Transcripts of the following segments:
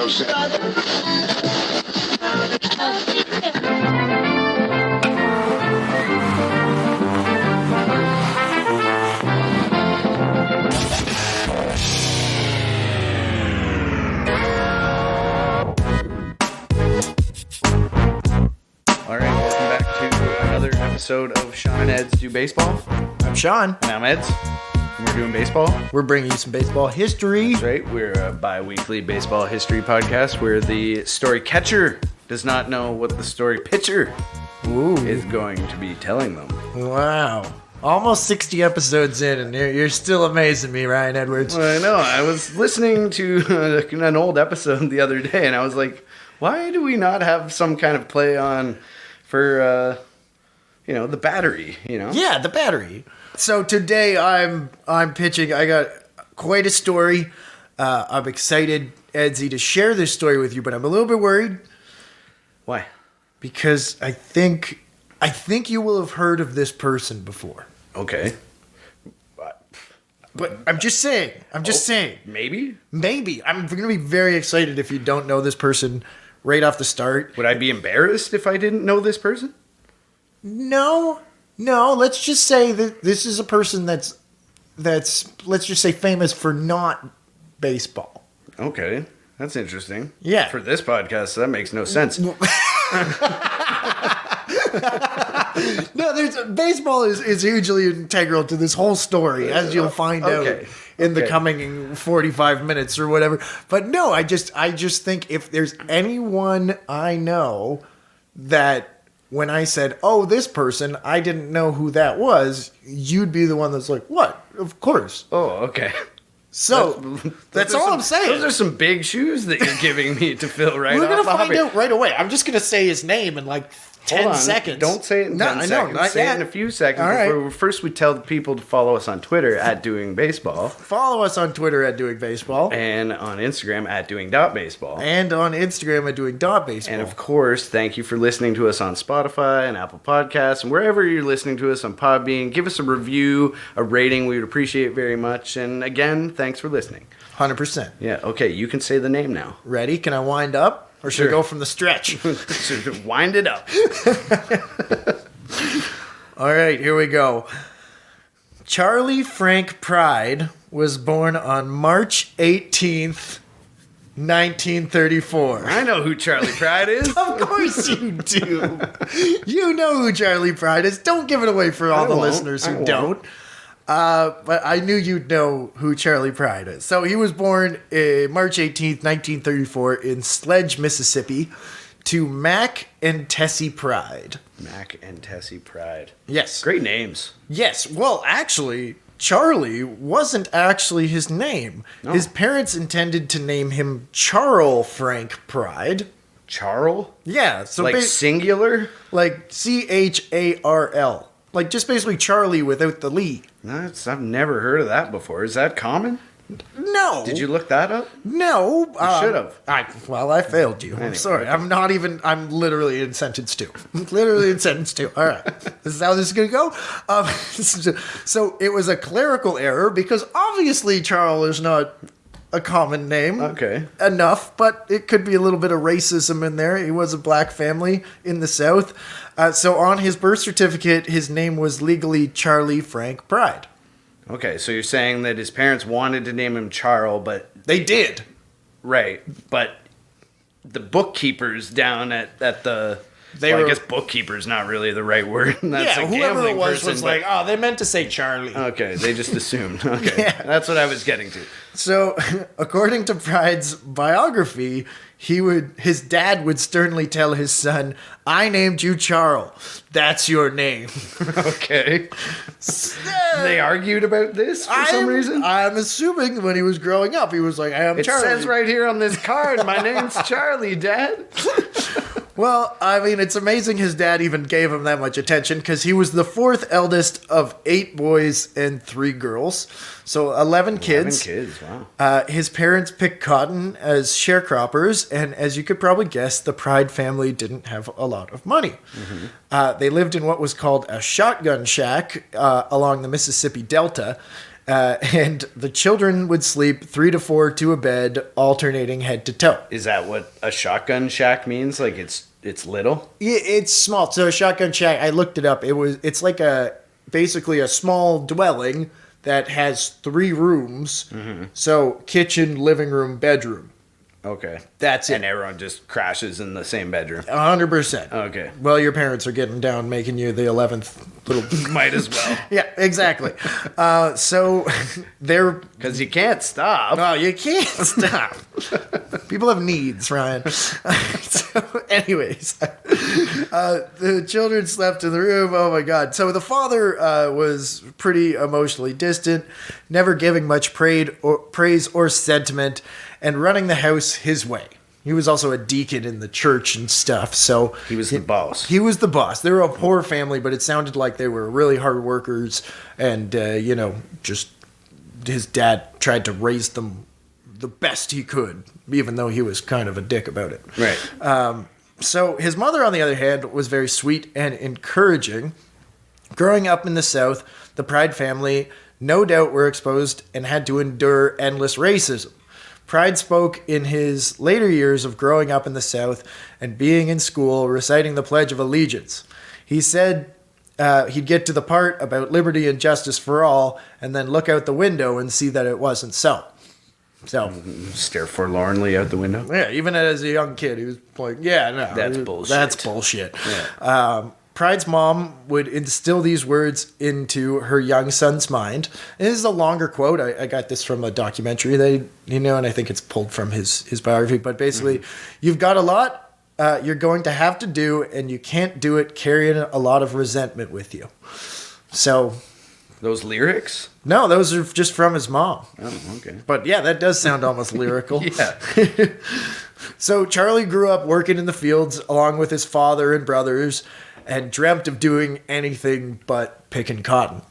Episode of Sean and Ed's Do Baseball. I'm Sean. And I'm Ed's. And we're doing baseball. We're bringing you some baseball history. That's right. We're a bi-weekly baseball history podcast where the story catcher does not know what the story pitcher is going to be telling them. Wow. Almost 60 episodes in, and you're still amazing me, Ryan Edwards. Well, I know. I was listening to an old episode the other day, and I was like, why do we not have some kind of play on for... the battery, Yeah, the battery. So today I'm pitching. I got quite a story. I'm excited, Edsy, to share this story with you, but I'm a little bit worried. Why? Because I think you will have heard of this person before. Okay. But I'm just saying. Maybe? Maybe. I'm going to be very excited if you don't know this person right off the start. Would I be embarrassed if I didn't know this person? No. Let's just say that this is a person that's let's just say famous for not baseball. Okay, that's interesting. Yeah. For this podcast, that makes no sense. No, baseball is hugely integral to this whole story, as you'll find out in the coming 45 minutes or whatever. But no, I just think if there's anyone I know that. When I said, oh, this person, I didn't know who that was, you'd be the one that's like, what? Of course. Oh, okay. So, that's all I'm saying. Those are some big shoes that you're giving me to fill right We're off. going to find out right away. I'm just going to say his name in like 10 seconds. Don't say it in 10 seconds. Say it in a few seconds. All right. First, we tell the people to follow us on Twitter at Doing Baseball. Follow us on Twitter at Doing Baseball. And on Instagram at Doing.Baseball. And on Instagram at Doing.Baseball. And of course, thank you for listening to us on Spotify and Apple Podcasts and wherever you're listening to us on Podbean. Give us a review, a rating. We would appreciate it very much. And again, thanks for listening. 100%. Yeah, okay, you can say the name now. Ready? Can I wind up? Or should I go from the stretch? Wind it up. All right, here we go. Charley Frank Pride was born on March 18th, 1934. I know who Charley Pride is. Of course you do. You know who Charley Pride is. Don't give it away for all the listeners who don't. But I knew you'd know who Charley Pride is. So he was born March 18th, 1934 in Sledge, Mississippi to Mac and Tessie Pride. Mac and Tessie Pride. Yes. Great names. Yes. Well, actually, Charley wasn't actually his name. No. His parents intended to name him Charles Frank Pride. Charles? Yeah. So like singular? Like Charl. Like, just basically Charlie without the Lee. I've never heard of that before. Is that common? No. Did you look that up? No. You should have. I failed you. Anyway, I'm sorry. Okay. I'm literally in sentence 2. All right. This is how this is going to go. So it was a clerical error because obviously Charles is not a common name. Okay. Enough, but it could be a little bit of racism in there. He was a black family in the South. So on his birth certificate, his name was legally Charley Frank Pride. Okay, so you're saying that his parents wanted to name him Charles, but... They did. Right, but the bookkeepers down at the... I guess bookkeeper's not really the right word. That's a whoever it was person, was like, oh, they meant to say Charlie. Okay, they just assumed. Okay, That's what I was getting to. So, according to Pride's biography, his dad would sternly tell his son, I named you Charles. That's your name. Okay. They argued about this for some reason? I'm assuming when he was growing up, he was like, I am Charlie. It says right here on this card, my name's Charlie, Dad. Well, I mean, it's amazing his dad even gave him that much attention because he was the 4th eldest of 8 boys and 3 girls. So 11 kids. 11 kids, wow. His parents picked cotton as sharecroppers, and as you could probably guess, the Pride family didn't have a lot of money. Mm-hmm. They lived in what was called a shotgun shack along the Mississippi Delta. And the children would sleep 3 to 4 to a bed, alternating head to toe. Is that what a shotgun shack means? Like it's little? It's small. So a shotgun shack, I looked it up. It's like basically a small dwelling that has 3 rooms. Mm-hmm. So kitchen, living room, bedroom. Okay. That's it. And everyone just crashes in the same bedroom. 100%. Okay. Well, your parents are getting down, making you the 11th little... Might as well. Yeah, exactly. So they're... Because you can't stop. No, you can't stop. People have needs, Ryan. So anyways, the children slept in the room. Oh, my God. So the father was pretty emotionally distant, never giving much praise or sentiment, and running the house his way. He was also a deacon in the church and stuff, so... He was the boss. He was the boss. They were a poor family, but it sounded like they were really hard workers, and, just his dad tried to raise them the best he could, even though he was kind of a dick about it. Right. So his mother, on the other hand, was very sweet and encouraging. Growing up in the South, the Pride family no doubt were exposed and had to endure endless racism. Pride spoke in his later years of growing up in the South and being in school reciting the Pledge of Allegiance. He said he'd get to the part about liberty and justice for all and then look out the window and see that it wasn't so. So stare forlornly out the window? Yeah, even as a young kid, he was like, yeah, no. That's bullshit. That's bullshit. Yeah. Pride's mom would instill these words into her young son's mind. And this is a longer quote. I got this from a documentary and I think it's pulled from his biography. But basically, You've got a lot you're going to have to do, and you can't do it carrying a lot of resentment with you. So... Those lyrics? No, those are just from his mom. Oh, okay. But yeah, that does sound almost lyrical. Yeah. So Charlie grew up working in the fields along with his father and brothers, and dreamt of doing anything but picking cotton.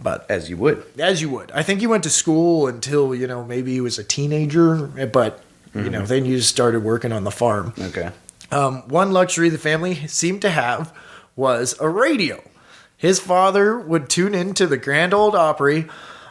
But as you would. I think he went to school until, maybe he was a teenager, but, then you just started working on the farm. Okay. One luxury the family seemed to have was a radio. His father would tune into the Grand Ole Opry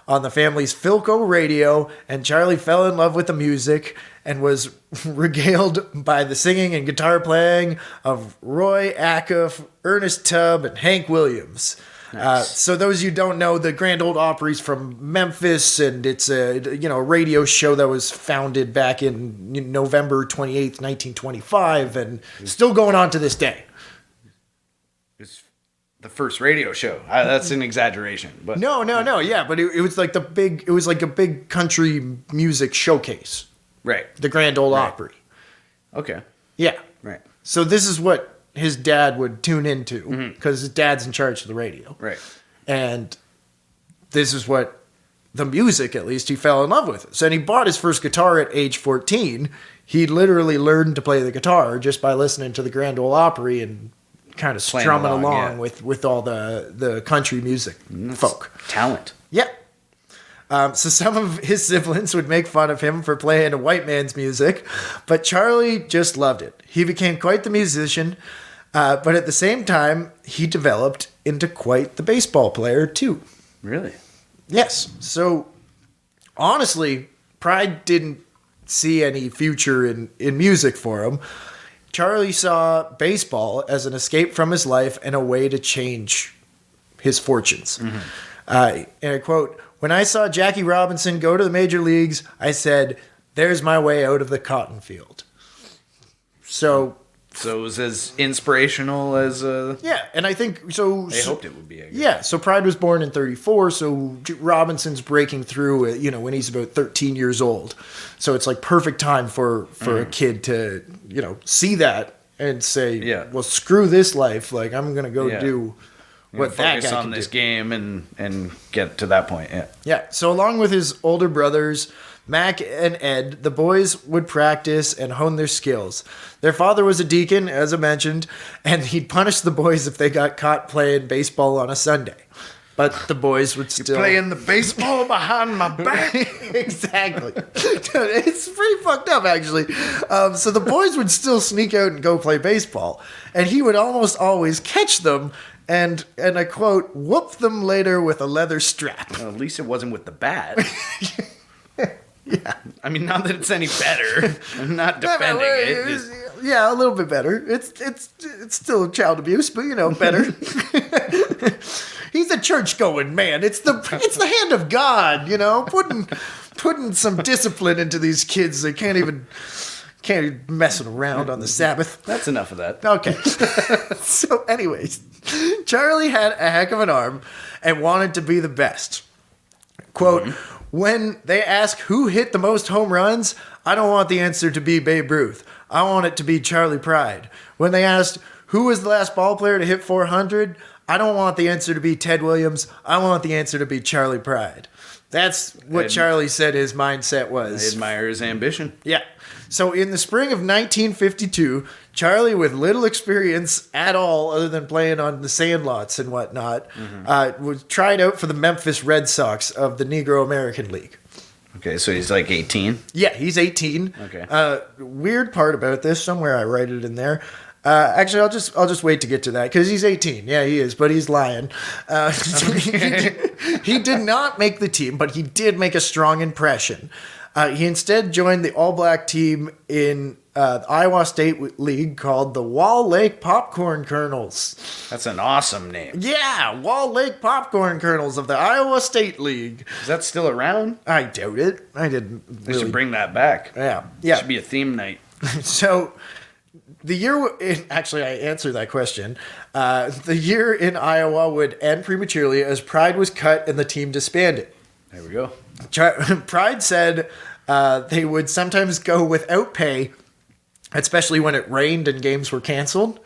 on the family's Philco radio, and Charlie fell in love with the music and was regaled by the singing and guitar playing of Roy Acuff, Ernest Tubb, and Hank Williams. Nice. So those you don't know, the Grand Ole Opry's from Memphis, and it's a radio show that was founded back in November 28th, 1925, and still going on to this day. It's the first radio show. That's an exaggeration, but no. Yeah, but it was like a big country music showcase. Right. The Grand Ole Opry. Okay. Yeah. Right. So this is what his dad would tune into because his dad's in charge of the radio. Right. And this is what the music, at least, he fell in love with. So, and he bought his first guitar at age 14. He literally learned to play the guitar just by listening to the Grand Ole Opry and kind of strumming along with all the country music folk. Talent. Yeah. So some of his siblings would make fun of him for playing a white man's music, but Charlie just loved it. He became quite the musician, but at the same time, he developed into quite the baseball player too. Really? Yes. So honestly, Pride didn't see any future in music for him. Charlie saw baseball as an escape from his life and a way to change his fortunes. And I quote, "When I saw Jackie Robinson go to the major leagues, I said, there's my way out of the cotton field." So it was as inspirational as... Yeah, and I think... so. They hoped it would be, I guess. Yeah, so Pride was born in 1934, so Robinson's breaking through, when he's about 13 years old. So it's like perfect time for a kid to, see that and say, well, screw this life. Like, I'm going to go do... what that guy focus on this game and get to that point. Yeah. So along with his older brothers, Mac and Ed, the boys would practice and hone their skills. Their father was a deacon, as I mentioned, and he'd punish the boys if they got caught playing baseball on a Sunday. But the boys would still... You're playing the baseball behind my back? Exactly. It's pretty fucked up, actually. So the boys would still sneak out and go play baseball. And he would almost always catch them and I quote, "whoop them later with a leather strap." Well, at least it wasn't with the bat. Yeah. I mean, not that it's any better. I'm not defending it. Yeah, a little bit better. It's still child abuse, but better. He's a church-going man. It's the hand of God, putting some discipline into these kids. They can't even messing around on the Sabbath. That's enough of that. Okay. So, anyways, Charley had a heck of an arm and wanted to be the best. Quote, "When they ask who hit the most home runs, I don't want the answer to be Babe Ruth. I want it to be Charley Pride. When they asked who was the last ball player to hit 400, I don't want the answer to be Ted Williams. I want the answer to be Charley Pride." That's what Charley said his mindset was. I admire his ambition. Yeah. So in the spring of 1952, Charley, with little experience at all other than playing on the sandlots and whatnot, was tried out for the Memphis Red Sox of the Negro American League. Okay, so he's like 18? Yeah, he's 18. Okay. Weird part about this, somewhere I write it in there. Actually, I'll just wait to get to that because he's 18. Yeah, he is, but he's lying. He did not make the team, but he did make a strong impression. He instead joined the all-black team in the Iowa State League called the Wall Lake Popcorn Kernels. That's an awesome name. Yeah, Wall Lake Popcorn Kernels of the Iowa State League. Is that still around? I doubt it. I didn't They really... should bring that back. Yeah. It should be a theme night. So... the year, actually, I answered that question. The year in Iowa would end prematurely as Pride was cut and the team disbanded. There we go. Pride said they would sometimes go without pay, especially when it rained and games were canceled.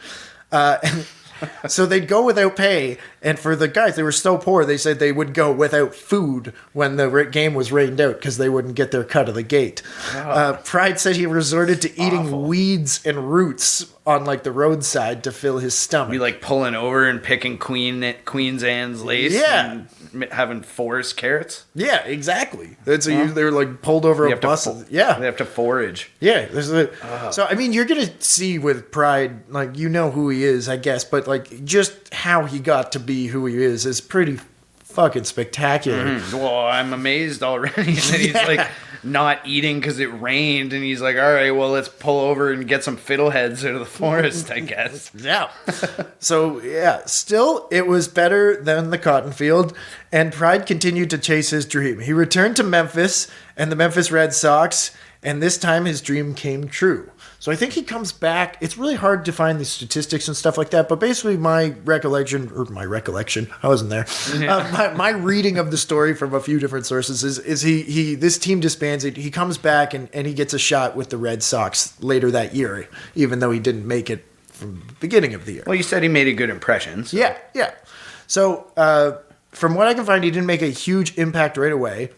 So they'd go without pay, and for the guys, they were so poor, they said they would go without food when the game was rained out because they wouldn't get their cut of the gate. Pride said he resorted to eating weeds and roots on like the roadside to fill his stomach. Be like pulling over and picking Queen's Anne's lace and having forest carrots. Yeah, exactly. That's they were like pulled over a bus. They have to forage. Yeah, so I mean, you're gonna see with Pride, like who he is, I guess, but like just how he got to be who he is pretty fucking spectacular. Mm-hmm. Well, I'm amazed already. And then he's like not eating because it rained, and he's like, all right, well, let's pull over and get some fiddleheads out of the forest, I guess. Yeah. So, yeah, still, it was better than the cotton field, and Pride continued to chase his dream. He returned to Memphis and the Memphis Red Sox, and this time his dream came true. So I think he comes back. It's really hard to find the statistics and stuff like that, but basically my recollection, I wasn't there. Yeah. My reading of the story from a few different sources is he this team disbands it. He comes back and he gets a shot with the Red Sox later that year, even though he didn't make it from the beginning of the year. Well, you said he made a good impression. So. Yeah. So from what I can find, he didn't make a huge impact right away,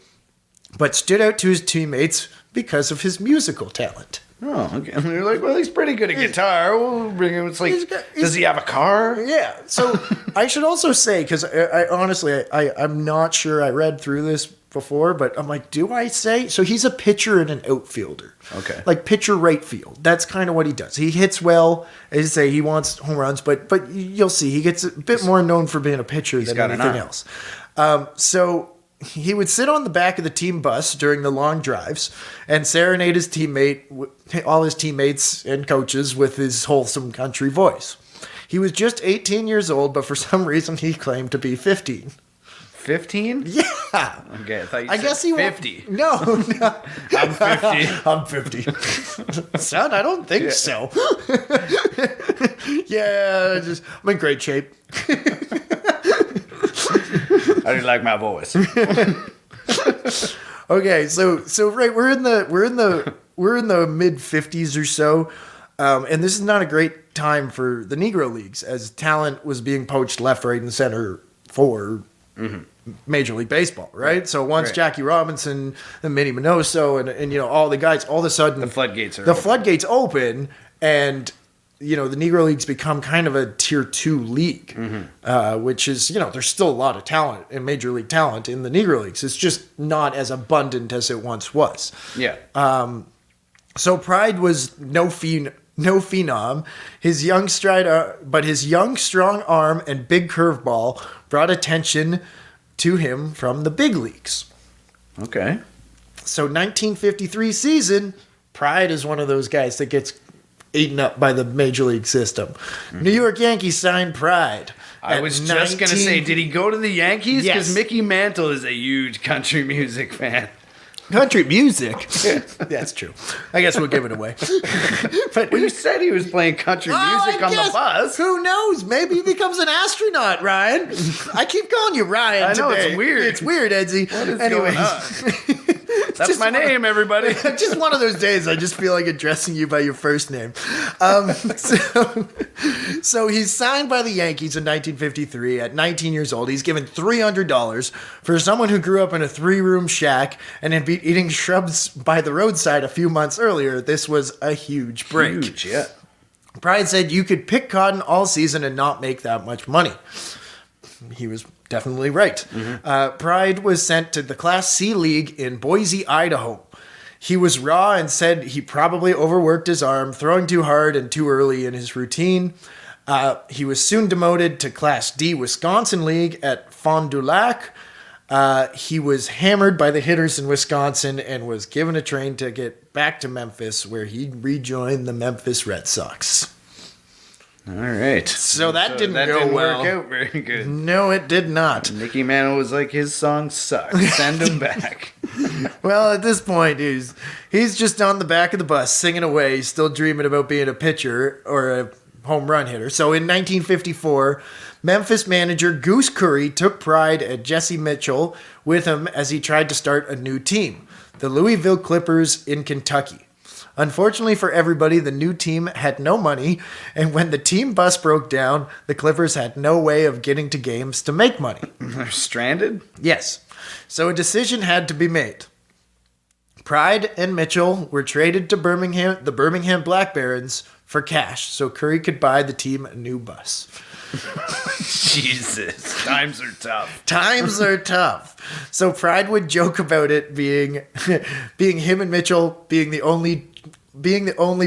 but stood out to his teammates because of his musical talent. Oh, okay. And they're like, well, he's pretty good at guitar. We'll bring him. It's like, does he have a car? Yeah. So I should also say, because I honestly, I'm not sure I read through this before, but I'm like, do I say? So he's a pitcher and an outfielder. Okay. Like pitcher right field. That's kind of what he does. He hits well. As you say, he wants home runs, but you'll see, he gets a bit more known for being a pitcher than anything else. So he would sit on the back of the team bus during the long drives and serenade all his teammates and coaches with his wholesome country voice. He was just 18 years old, but for some reason he claimed to be 15. 15? Yeah. Okay, I guess he 50. No. I'm 50. I'm 50. Son, I don't think so. Yeah, I'm in great shape. I didn't like my voice. Okay, so right, we're in the mid 50s or so, and this is not a great time for the Negro Leagues as talent was being poached left, right, and center for Major League Baseball, right? So once Jackie Robinson and Minnie Minoso and all the guys, all of a sudden the floodgates open, and the Negro Leagues become kind of a tier 2 league, which is, there's still a lot of talent and Major League talent in the Negro Leagues. It's just not as abundant as it once was. Yeah. So Pride was no no phenom. His young but his young, strong arm and big curveball brought attention to him from the big leagues. Okay. So 1953 season, Pride is one of those guys that gets eaten up by the major league system. Mm-hmm. New York Yankees signed Pride. I was just going to say, did he go to the Yankees? Because Mickey Mantle is a huge country music fan. Country music? That's true. I guess we'll give it away. But you said he was playing country music on the bus. Who knows? Maybe he becomes an astronaut, Ryan. I keep calling you Ryan I know, today. it's weird. It's weird, Edsy. What is going on? That's my name, everybody. Just one of those days I just feel like addressing you by your first name. So he's signed by the Yankees in 1953 at 19 years old. He's given $300 for someone who grew up in a 3-room shack and had been eating shrubs by the roadside a few months earlier. This was a huge break. Huge, yeah. Pride said you could pick cotton all season and not make that much money. He was definitely right. Mm-hmm. Pride was sent to the Class C League in Boise, Idaho. He was raw and said he probably overworked his arm, throwing too hard and too early in his routine. He was soon demoted to Class D Wisconsin League at Fond du Lac. He was hammered by the hitters in Wisconsin and was given a train ticket back to Memphis, where he rejoined the Memphis Red Sox. All right. So that didn't work out very good. No, it did not. Mickey Mantle was like, his songs suck. Send him back. Well, at this point, he's just on the back of the bus singing away, still dreaming about being a pitcher or a home run hitter. So in 1954, Memphis manager Goose Curry took Pride and Jesse Mitchell with him as he tried to start a new team, the Louisville Clippers in Kentucky. Unfortunately for everybody, the new team had no money, and when the team bus broke down, the Clippers had no way of getting to games to make money. They're stranded? Yes. So a decision had to be made. Pride and Mitchell were traded to the Birmingham Black Barons for cash, so Curry could buy the team a new bus. Jesus, times are tough. Times are tough. So Pride would joke about it being him and Mitchell being the only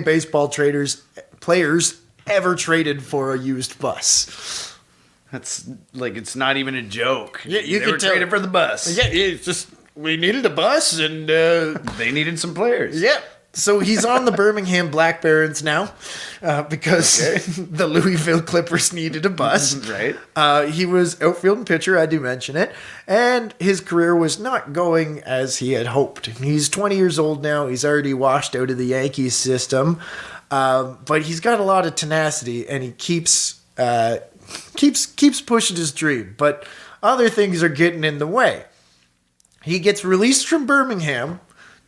baseball players ever traded for a used bus. That's like, it's not even a joke. Yeah, they were traded for the bus. Yeah, it's just we needed a bus and they needed some players. Yeah. So he's on the Birmingham Black Barons now because the Louisville Clippers needed a bus. Right. He was outfield and pitcher, I do mention it, and his career was not going as he had hoped. He's 20 years old now. He's already washed out of the Yankees system, but he's got a lot of tenacity, and he keeps pushing his dream. But other things are getting in the way. He gets released from Birmingham.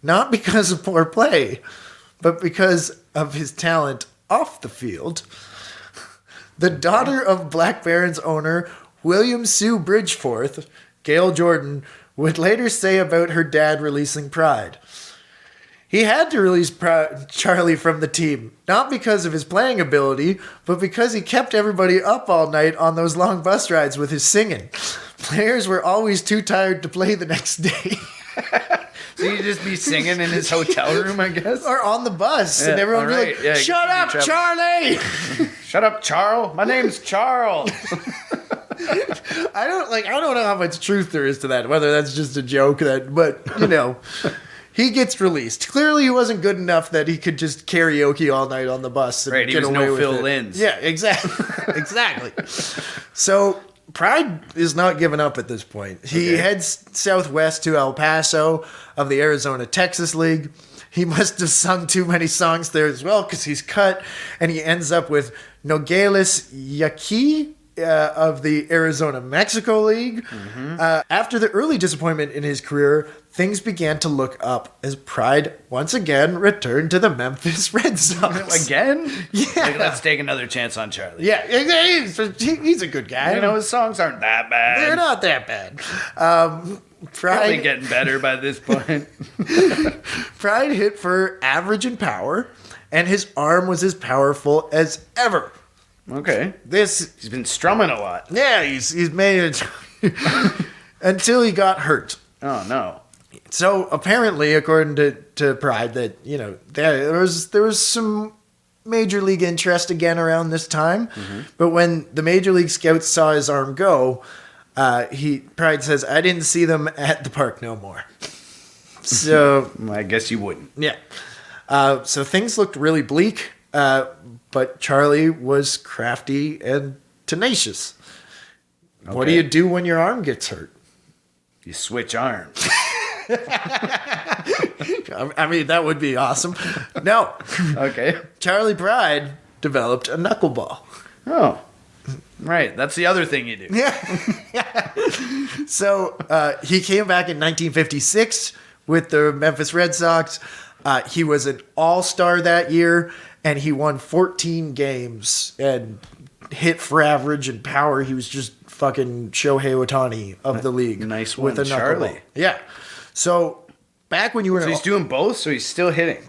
Not because of poor play, but because of his talent off the field. The daughter of Black Barons owner William Sue Bridgeforth, Gail Jordan, would later say about her dad releasing Pride. He had to release Charley from the team, not because of his playing ability, but because he kept everybody up all night on those long bus rides with his singing. Players were always too tired to play the next day. So you'd just be singing in his hotel room, I guess? Or on the bus. Yeah, and everyone would be like, shut up, Charley! Shut up, Charles. My name's Charles. I don't know how much truth there is to that, whether that's just a joke, but, you know, he gets released. Clearly he wasn't good enough that he could just karaoke all night on the bus and get away with it. Right, he was no Phil Linz. Yeah, exactly. So Pride is not giving up at this point. He heads southwest to El Paso of the Arizona-Texas League. He must have sung too many songs there as well because he's cut, and he ends up with Nogales Yaqui of the Arizona-Mexico League. Mm-hmm. After the early disappointment in his career, things began to look up as Pride once again returned to the Memphis Red Sox. Again? Yeah. Like, let's take another chance on Charley. Yeah, he's a good guy. You know, his songs aren't that bad. They're not that bad. Probably getting better by this point. Pride hit for average in power, and his arm was as powerful as ever. Okay. He's been strumming a lot. Yeah, he's made it until he got hurt. Oh no. So apparently, according to Pride, that, you know, there was some major league interest again around this time. But when the major league scouts saw his arm go, Pride says, I didn't see them at the park no more. So I guess you wouldn't. Yeah. So things looked really bleak, but Charley was crafty and tenacious. Okay. What do you do when your arm gets hurt? You switch arms. I mean, that would be awesome. No. Okay. Charley Pride developed a knuckleball. Oh. Right. That's the other thing you do. Yeah. So he came back in 1956 with the Memphis Red Sox. He was an all-star that year, and he won 14 games and hit for average and power. He was just fucking Shohei Ohtani of the league. Nice one, with a Charley. Yeah. So back when you were... So he's doing both, so he's still hitting.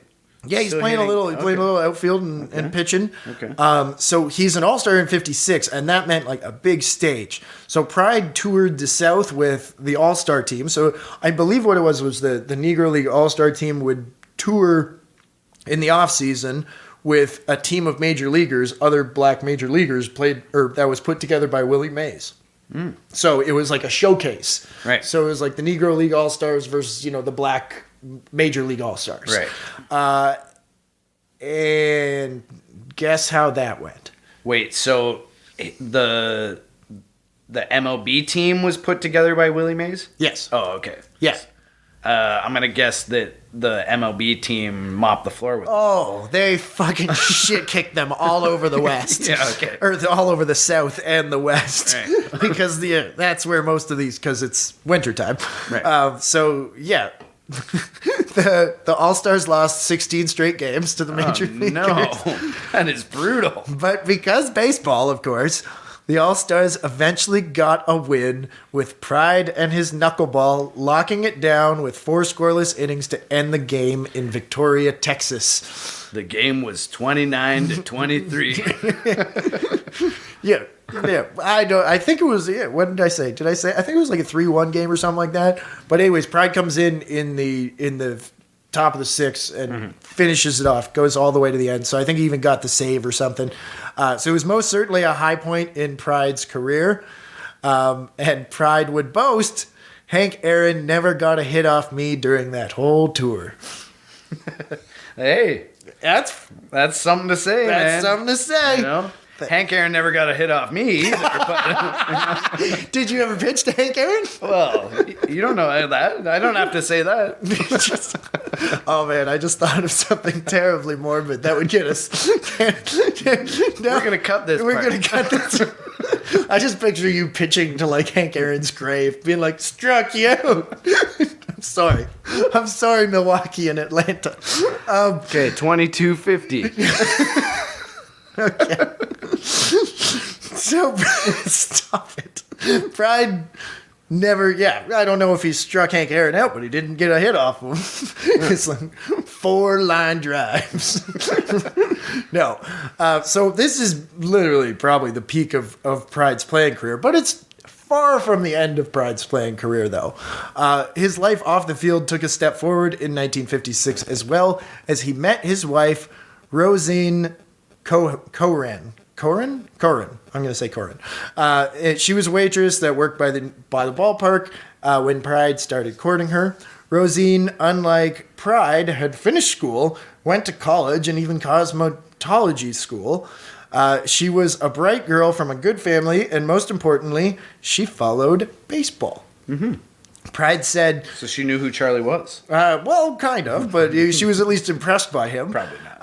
Yeah, he's playing a little. He played a little outfield and pitching. Okay. So he's an all-star in '56, and that meant like a big stage. So Pride toured the South with the all-star team. So I believe what it was the Negro League all-star team would tour in the off season with a team of major leaguers, other black major leaguers that was put together by Willie Mays. So it was like a showcase. Right. So it was like the Negro League all-stars versus the black Major League All-Stars. Right. And guess how that went? Wait, so the MLB team was put together by Willie Mays? Yes. Oh, okay. Yes. I'm going to guess that the MLB team mopped the floor with them. Oh, they fucking shit kicked them all over the West. Yeah, okay. Or all over the South and the West. Right. Because that's where most of these, because it's wintertime. Right. So, yeah. The All-Stars lost 16 straight games to the Major League. No, that is brutal. But because baseball, of course, the All-Stars eventually got a win with Pride and his knuckleball locking it down with 4 scoreless innings to end the game in Victoria, Texas. The game was 29-23. Yeah. I think it was. Yeah, what did I say? I think it was like a 3-1 game or something like that. But anyways, Pride comes in the top of the 6th and finishes it off. Goes all the way to the end. So I think he even got the save or something. So it was most certainly a high point in Pride's career. And Pride would boast, Hank Aaron never got a hit off me during that whole tour. Hey, that's something to say. That's something to say. Hank Aaron never got a hit off me either. But did you ever pitch to Hank Aaron? Well, you don't know that. I don't have to say that. Oh, man, I just thought of something terribly morbid that would get us. No, we're going to cut this. We're going to cut this. I just picture you pitching to like Hank Aaron's grave, being like, struck you. I'm sorry, Milwaukee and Atlanta. Okay, 22-50. Okay. So, stop it. Pride never, I don't know if he struck Hank Aaron out, but he didn't get a hit off him. It's like 4 line drives. No. So this is literally probably the peak of Pride's playing career, but it's far from the end of Pride's playing career, though. His life off the field took a step forward in 1956 as well, as he met his wife, Rosine Corin. I'm going to say Corin. She was a waitress that worked by the ballpark when Pride started courting her. Rosine, unlike Pride, had finished school, went to college, and even cosmetology school. She was a bright girl from a good family, and most importantly, she followed baseball. Mm-hmm. Pride said... So she knew who Charley was? Well, kind of, but she was at least impressed by him. Probably not.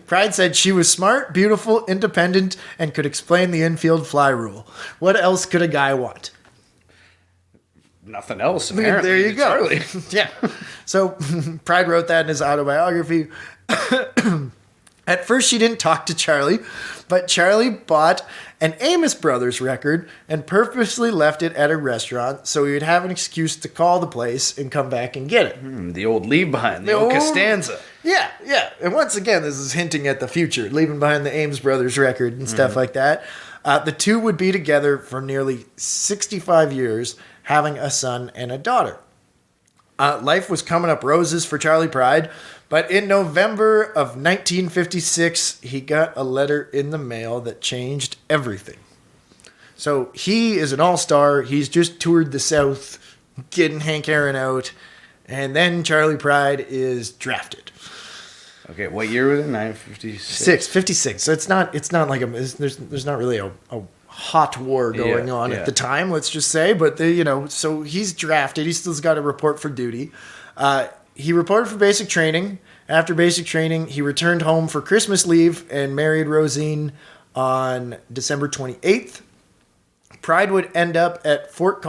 Pride said she was smart, beautiful, independent, and could explain the infield fly rule. What else could a guy want? Nothing else, apparently. There you go. Charley. Yeah. So Pride wrote that in his autobiography. At first, she didn't talk to Charley, but Charley bought an Amos Brothers record and purposely left it at a restaurant so he would have an excuse to call the place and come back and get it. The old leave behind, the old Costanza. Yeah. And once again, this is hinting at the future, leaving behind the Amos Brothers record and stuff like that. The two would be together for nearly 65 years, having a son and a daughter. Life was coming up roses for Charley Pride, But in November of 1956, he got a letter in the mail that changed everything. So he is an all-star. He's just toured the South, getting Hank Aaron out. And then Charley Pride is drafted. Okay, what year was it? 1956? 56. So it's not like there's not really a hot war going on at the time, let's just say. But so he's drafted. He still's got to report for duty. He reported for basic training. After basic training, he returned home for Christmas leave and married Rosine on December 28th. Pride would end up at Fort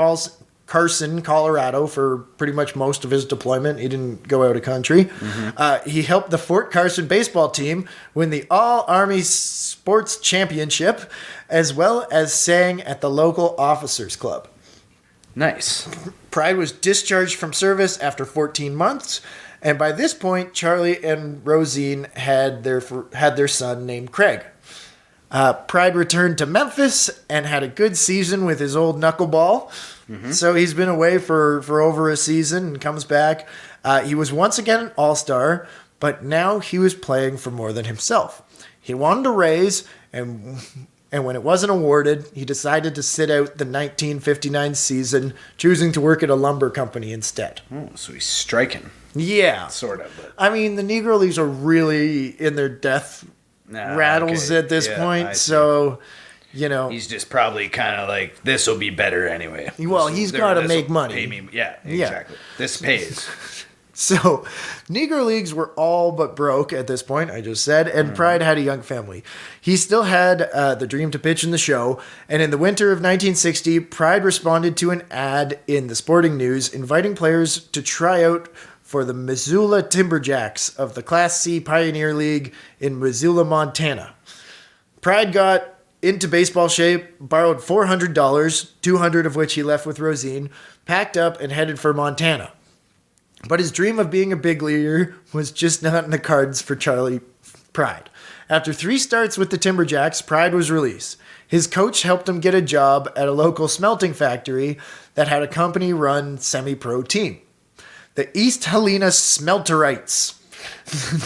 Carson, Colorado for pretty much most of his deployment. He didn't go out of country. Mm-hmm. He helped the Fort Carson baseball team win the All-Army Sports Championship, as well as sang at the local officers club. Nice. Pride was discharged from service after 14 months, and by this point, Charley and Rosine had their son named Craig. Pride returned to Memphis and had a good season with his old knuckleball. Mm-hmm. So he's been away for over a season and comes back. He was once again an all-star, but now he was playing for more than himself. He wanted a raise, and when it wasn't awarded, he decided to sit out the 1959 season, choosing to work at a lumber company instead. Oh, so he's striking. Yeah. Sort of. But... I mean, the Negro Leagues are really in their death rattles at this point, so... he's just probably kind of like, this will be better anyway. Well, he's got to make money. Pay me. Yeah, exactly. Yeah. This pays. So, Negro Leagues were all but broke at this point, I just said, and Pride had a young family. He still had the dream to pitch in the show, and in the winter of 1960, Pride responded to an ad in the Sporting News inviting players to try out for the Missoula Timberjacks of the Class C Pioneer League in Missoula, Montana. Pride got into baseball shape, borrowed $400, $200 of which he left with Rosine, packed up and headed for Montana. But his dream of being a big leaguer was just not in the cards for Charley Pride. After 3 starts with the Timberjacks, Pride was released. His coach helped him get a job at a local smelting factory that had a company-run semi-pro team. The East Helena Smelterites.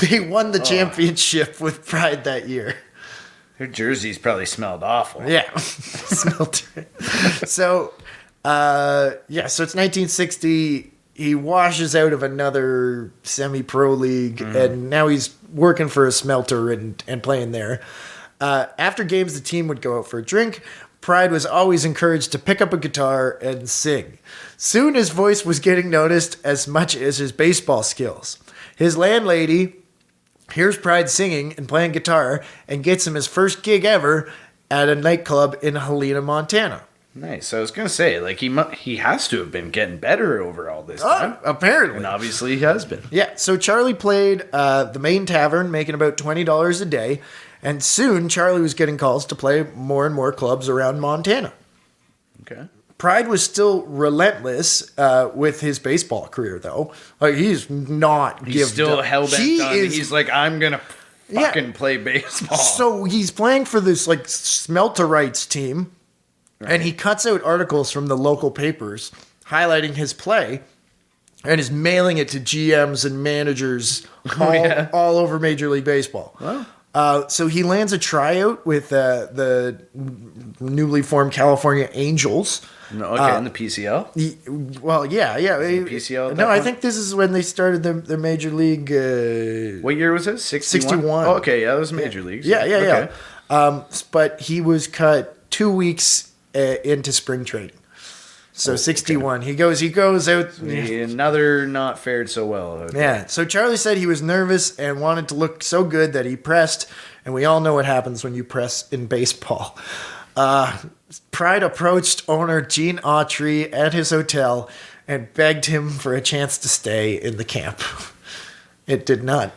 They won the championship with Pride that year. Their jerseys probably smelled awful. Yeah. So it's 1960. He washes out of another semi-pro league, and now he's working for a smelter and playing there. After games, the team would go out for a drink. Pride was always encouraged to pick up a guitar and sing. Soon his voice was getting noticed as much as his baseball skills. His landlady hears Pride singing and playing guitar and gets him his first gig ever at a nightclub in Helena, Montana. Nice. I was going to say, like, he has to have been getting better over all this time. Apparently. And obviously he has been. Yeah, so Charley played the main tavern, making about $20 a day, and soon Charley was getting calls to play more and more clubs around Montana. Okay. Pride was still relentless with his baseball career, though. Like, he's not He's still hell-bent on it. He's like, I'm going to fucking play baseball. So he's playing for this, like, Smelterites team, and he cuts out articles from the local papers highlighting his play and is mailing it to GMs and managers all over Major League Baseball. Well. So he lands a tryout with the newly formed California Angels. In the PCL? The PCL? No, I think this is when they started their Major League... what year was it? 61? Oh, okay, yeah, it was Major Leagues. Yeah. But he was cut 2 weeks into spring training. So 61. Okay. He goes out. Another not fared so well. Okay. Yeah. So Charley said he was nervous and wanted to look so good that he pressed. And we all know what happens when you press in baseball. Pride approached owner Gene Autry at his hotel and begged him for a chance to stay in the camp. It did not.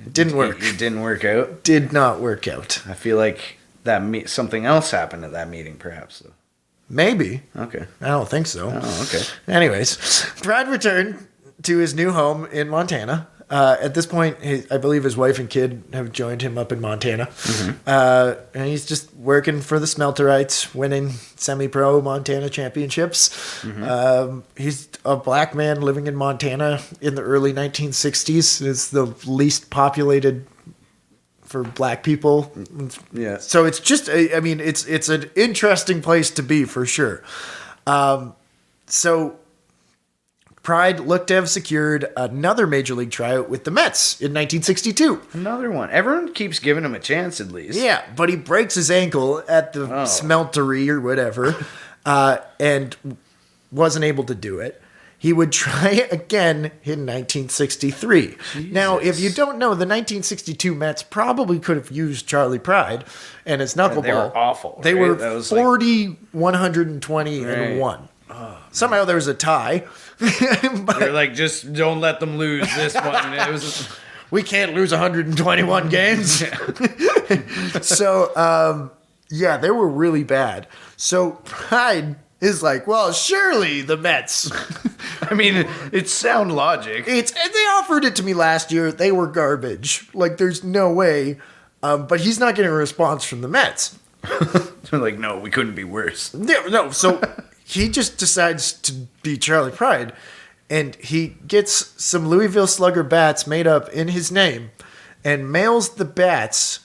It didn't work. It didn't work out? Did not work out. I feel like something else happened at that meeting, perhaps, though. Maybe. Okay. I don't think so. Oh, okay. Anyways, Pride returned to his new home in Montana. At this point, I believe his wife and kid have joined him up in Montana. And he's just working for the Smelterites, winning semi-pro Montana championships. He's a black man living in Montana in the early 1960s. It's the least populated for black people. Yeah. So it's just, I mean, it's an interesting place to be for sure. So Pride looked to have secured another major league tryout with the Mets in 1962. Another one. Everyone keeps giving him a chance at least. Yeah, but he breaks his ankle at the smeltery or whatever, and wasn't able to do it. He would try again in 1963. Jesus. Now, if you don't know, the 1962 Mets probably could have used Charley Pride and his knuckleball. They were awful. They were 40, 120, and 1. Somehow there was a tie. They're like, just don't let them lose this one. We can't lose 121 games. So, yeah, they were really bad. So Pride is like, well, surely the Mets. I mean, it's sound logic. They offered it to me last year. They were garbage. Like, there's no way. But he's not getting a response from the Mets. They're like, no, we couldn't be worse. No, so he just decides to be Charley Pride, and he gets some Louisville Slugger bats made up in his name and mails the bats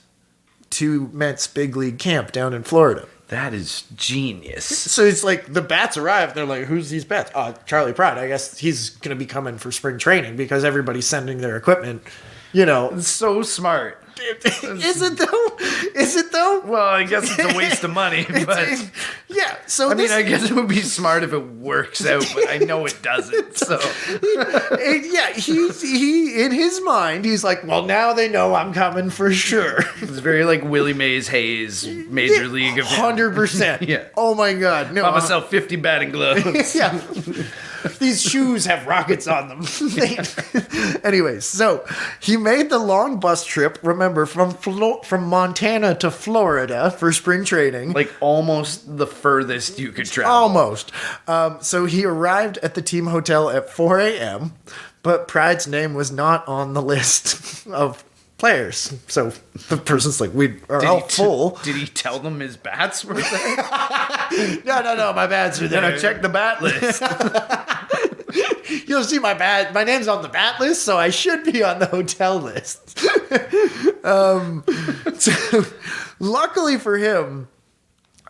to Mets big league camp down in Florida. That is genius. So it's like the bats arrive. They're like, who's these bats? Charley Pride. I guess he's going to be coming for spring training because everybody's sending their equipment. You know. It's so smart. Is it though? Well, I guess it's a waste of money, but yeah. So I mean, I guess it would be smart if it works out, but I know it doesn't. So yeah, he in his mind, he's like, well, now they know I'm coming for sure. It's very like Willie Mays Hayes Major League event. 100%. Yeah. Oh my God. No. I'm gonna sell 50 batting gloves. Yeah. These shoes have rockets on them. Anyways, so he made the long bus trip, remember, from Montana to Florida for spring training. Like almost the furthest you could travel. Almost. So he arrived at the team hotel at 4 a.m., but Pride's name was not on the list of players. So the person's like, we are all full. Did he tell them his bats were there? No, my bats are there. Then I checked the bat list. You'll see my name's on the bat list, so I should be on the hotel list. So, luckily for him,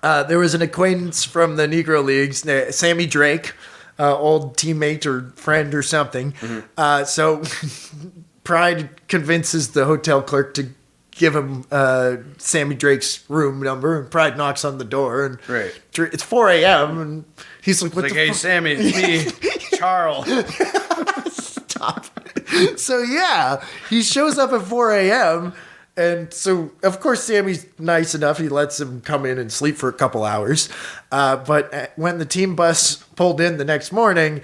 there was an acquaintance from the Negro Leagues, Sammy Drake, old teammate or friend or something. So Pride convinces the hotel clerk to give him Sammy Drake's room number, and Pride knocks on the door, and it's 4 a.m. and he's like, "What the hey, Sammy, it's me, Charles." Stop. So yeah, he shows up at 4 a.m. and so of course Sammy's nice enough; he lets him come in and sleep for a couple hours. But when the team bus pulled in the next morning,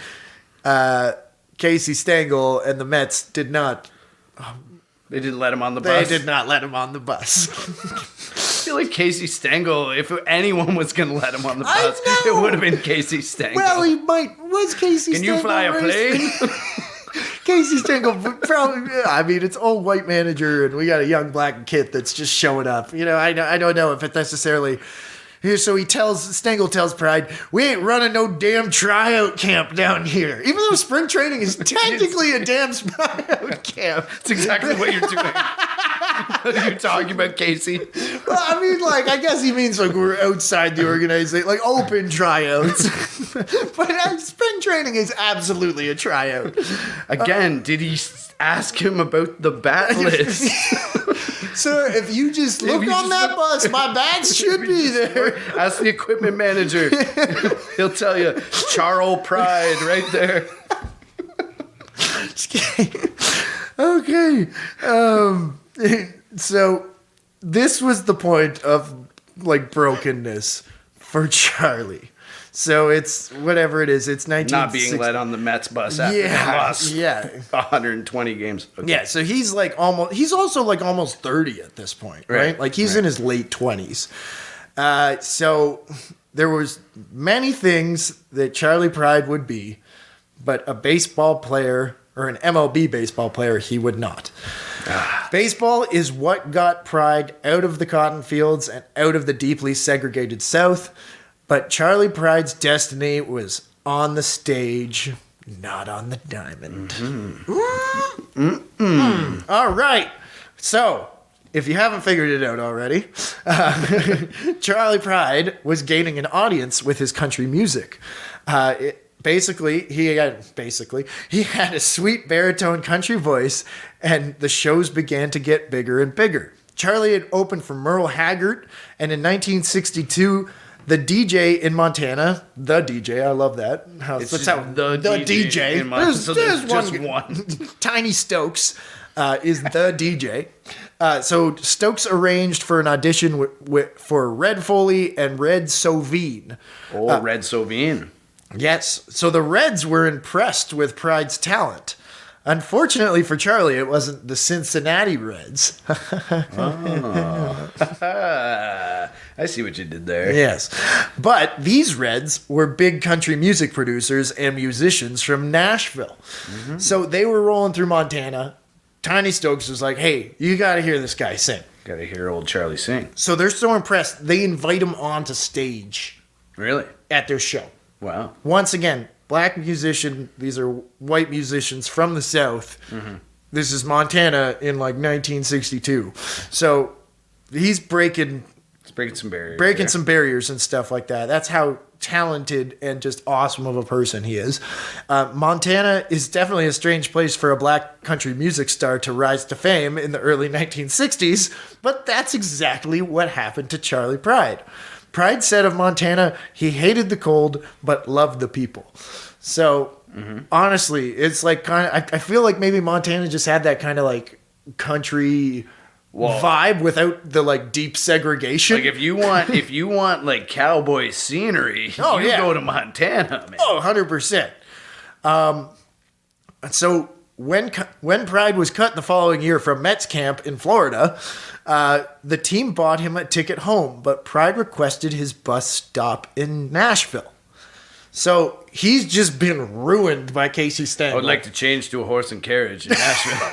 Casey Stengel and the Mets did not. They didn't let him on the bus. They did not let him on the bus. I feel like Casey Stengel, if anyone was going to let him on the bus, it would have been Casey Stengel. Well, he might. Was Casey Stengel? Can you fly a plane? Casey Stengel probably. I mean, it's old white manager, and we got a young black kid that's just showing up. You know, I don't know if it necessarily. So Stengel tells Pride, we ain't running no damn tryout camp down here. Even though spring training is technically a damn tryout camp. That's exactly what you're doing. What are you talking about, Casey? Well, I mean, like, I guess he means like we're outside the organization, like open tryouts. But spring training is absolutely a tryout. Again, did he ask him about the bat list? Sir, if you just look on that bus, my bats should be there. Ask the equipment manager. He'll tell you, Charley Pride right there. Okay. So this was the point of like brokenness for Charley. So it's whatever it is. It's 1960. Not being let on the Mets bus after they lost 120 games. Okay. Yeah, so he's like almost. He's also like almost 30 at this point, right? Like he's in his late 20s. So there was many things that Charley Pride would be, but a baseball player or an MLB baseball player, he would not. Baseball is what got Pride out of the cotton fields and out of the deeply segregated South, but Charley Pride's destiny was on the stage, not on the diamond. All right. So, if you haven't figured it out already, Charley Pride was gaining an audience with his country music. He had a sweet baritone country voice, and the shows began to get bigger and bigger. Charley had opened for Merle Haggard, and in 1962, the DJ in Montana, the DJ, I love that. The DJ in Montana. There's just one. Tiny Stokes is the DJ. So Stokes arranged for an audition for Red Foley and Red Sovine. Red Sovine. Yes. So the Reds were impressed with Pride's talent. Unfortunately for Charley, it wasn't the Cincinnati Reds. I see what you did there. Yes. But these Reds were big country music producers and musicians from Nashville. Mm-hmm. So they were rolling through Montana. Tiny Stokes was like, hey, you got to hear this guy sing. Got to hear old Charley sing. So they're so impressed, they invite him onto stage. Really? At their show. Wow. Once again, black musician. These are white musicians from the South. Mm-hmm. This is Montana in like 1962. So he's breaking some barriers. Some barriers and stuff like that. That's how talented and just awesome of a person he is. Montana is definitely a strange place for a black country music star to rise to fame in the early 1960s, but that's exactly what happened to Charley Pride. Pride said of Montana, he hated the cold, but loved the people. So, honestly, it's like kind of, I feel like maybe Montana just had that kind of like country vibe without the like deep segregation. Like if you want like cowboy scenery, go to Montana, man. 100%. So when Pride was cut the following year from Mets camp in Florida, the team bought him a ticket home, but Pride requested his bus stop in Nashville. So he's just been ruined by Casey Stengel. I would like to change to a horse and carriage in Nashville.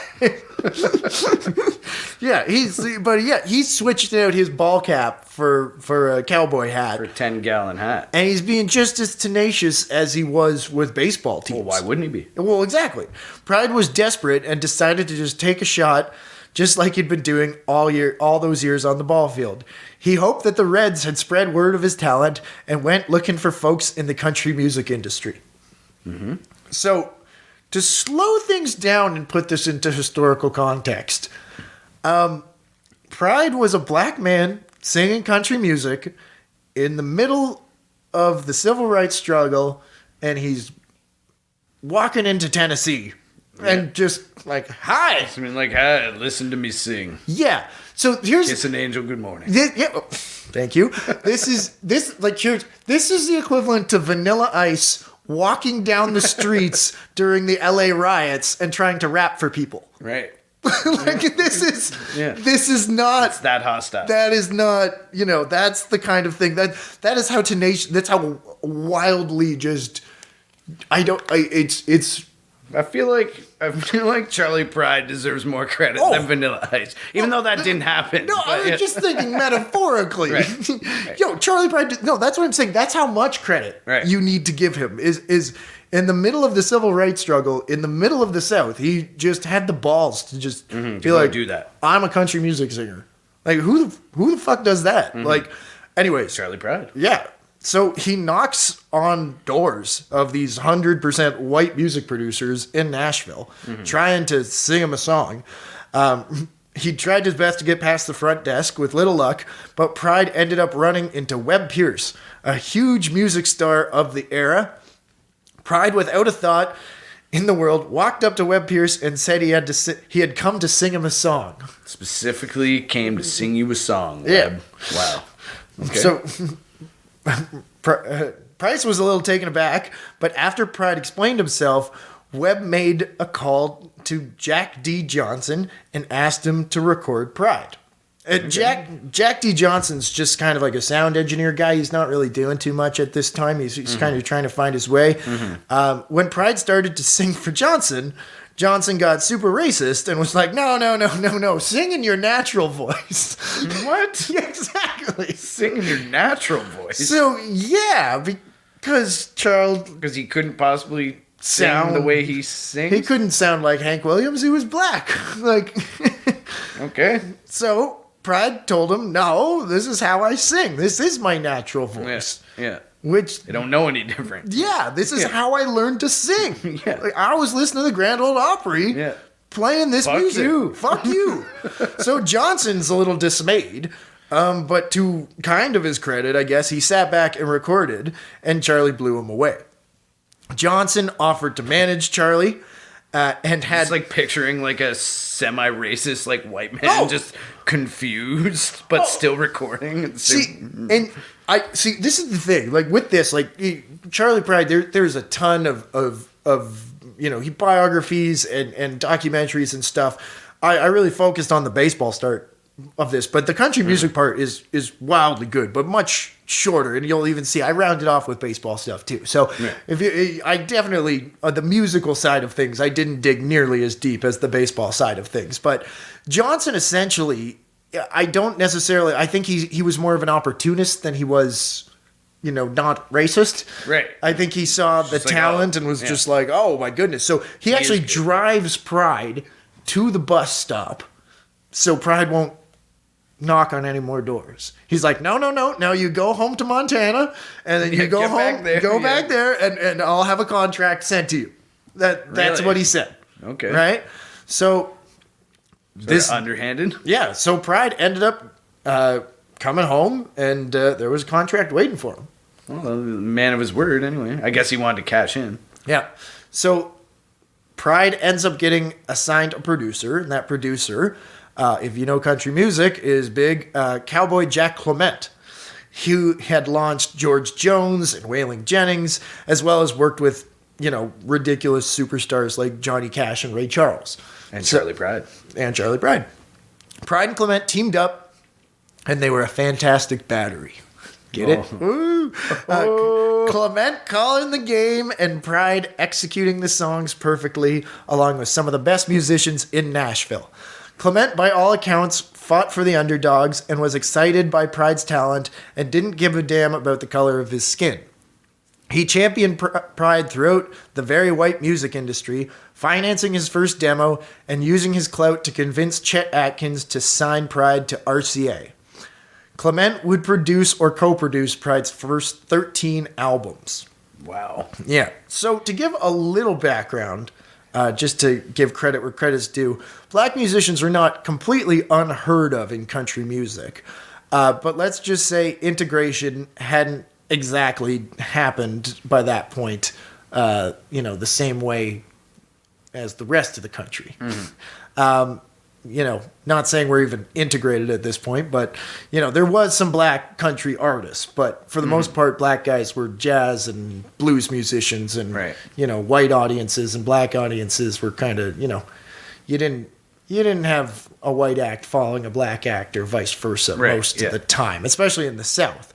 he switched out his ball cap for a cowboy hat. For a 10-gallon hat. And he's being just as tenacious as he was with baseball teams. Well, why wouldn't he be? Well, exactly. Pride was desperate and decided to just take a shot, just like he'd been doing all those years on the ball field. He hoped that the Reds had spread word of his talent and went looking for folks in the country music industry. Mm-hmm. So, to slow things down and put this into historical context, Pride was a black man singing country music in the middle of the civil rights struggle, and he's walking into Tennessee. Yeah. And just like, hi. I mean, like, hi, listen to me sing. Yeah. So here's Kiss an angel, good morning. Thank you. This is the equivalent to Vanilla Ice walking down the streets during the LA riots and trying to rap for people. Right. This is not. It's that hostile. That is not. That's the kind of thing that is how tenacious. That's how wildly just. I feel like Charley Pride deserves more credit than Vanilla Ice, even though that didn't happen. No, I was just thinking metaphorically. Right. Yo, Charley Pride. No, that's what I'm saying. That's how much credit you need to give him. Is in the middle of the civil rights struggle, in the middle of the South, he just had the balls to just be like, do that. I'm a country music singer. Like who the fuck does that? Mm-hmm. Like, anyways, Charley Pride. Yeah. So he knocks on doors of these 100% white music producers in Nashville, trying to sing him a song. He tried his best to get past the front desk with little luck, but Pride ended up running into Webb Pierce, a huge music star of the era. Pride, without a thought in the world, walked up to Webb Pierce and said he had come to sing him a song. Specifically came to sing you a song, Webb. Yeah. Wow. Okay. So Price was a little taken aback, but after Pride explained himself, Webb made a call to Jack D. Johnson and asked him to record Pride. Jack D. Johnson's just kind of like a sound engineer guy. He's not really doing too much at this time. He's kind of trying to find his way. Mm-hmm. When Pride started to sing for Johnson, Johnson got super racist and was like, no, sing in your natural voice. What? Yeah, exactly. Sing in your natural voice. So, yeah, because Because he couldn't possibly sing the way he sings? He couldn't sound like Hank Williams. He was black. Like, okay. So, Pride told him, no, this is how I sing. This is my natural voice. Yeah. Which they don't know any different. Yeah, this is how I learned to sing. Yeah. Like, I was listening to the Grand Ole Opry playing this music. Fuck you. So Johnson's a little dismayed. But to kind of his credit, I guess, he sat back and recorded, and Charley blew him away. Johnson offered to manage Charley, and had... It's like picturing like a semi-racist like white man just confused, but still recording. This is the thing. Like with this, like Charley Pride, there's a ton of biographies and documentaries and stuff. I really focused on the baseball start of this, but the country music part is wildly good, but much shorter, and you'll even see I rounded off with baseball stuff too. So I definitely the musical side of things I didn't dig nearly as deep as the baseball side of things, but Johnson essentially, I think he was more of an opportunist than he was, not racist. Right. I think he saw the talent and was just like, oh my goodness. So he actually drives Pride to the bus stop so Pride won't knock on any more doors. He's like, no. Now you go home to Montana, and then you go home, back there, and I'll have a contract sent to you. That's what he said. Okay. Right? So this underhanded? Yeah. So Pride ended up coming home, and there was a contract waiting for him. Well, the man of his word, anyway. I guess he wanted to cash in. Yeah. So Pride ends up getting assigned a producer, and that producer, if you know country music, is big cowboy Jack Clement, who had launched George Jones and Waylon Jennings, as well as worked with, ridiculous superstars like Johnny Cash and Ray Charles. And Charley Pride. Pride and Clement teamed up, and they were a fantastic battery. Get it? Ooh. Clement calling the game, and Pride executing the songs perfectly, along with some of the best musicians in Nashville. Clement, by all accounts, fought for the underdogs and was excited by Pride's talent and didn't give a damn about the color of his skin. He championed Pride throughout the very white music industry, financing his first demo and using his clout to convince Chet Atkins to sign Pride to RCA. Clement would produce or co-produce Pride's first 13 albums. Wow. Yeah. So to give a little background, just to give credit where credit's due, black musicians are not completely unheard of in country music. But let's just say integration hadn't exactly happened by that point, the same way as the rest of the country. Mm-hmm. Not saying we're even integrated at this point, but, there was some black country artists, but for the most part, black guys were jazz and blues musicians, and, white audiences and black audiences were kind of, you didn't have a white act following a black act or vice versa most of the time, especially in the South.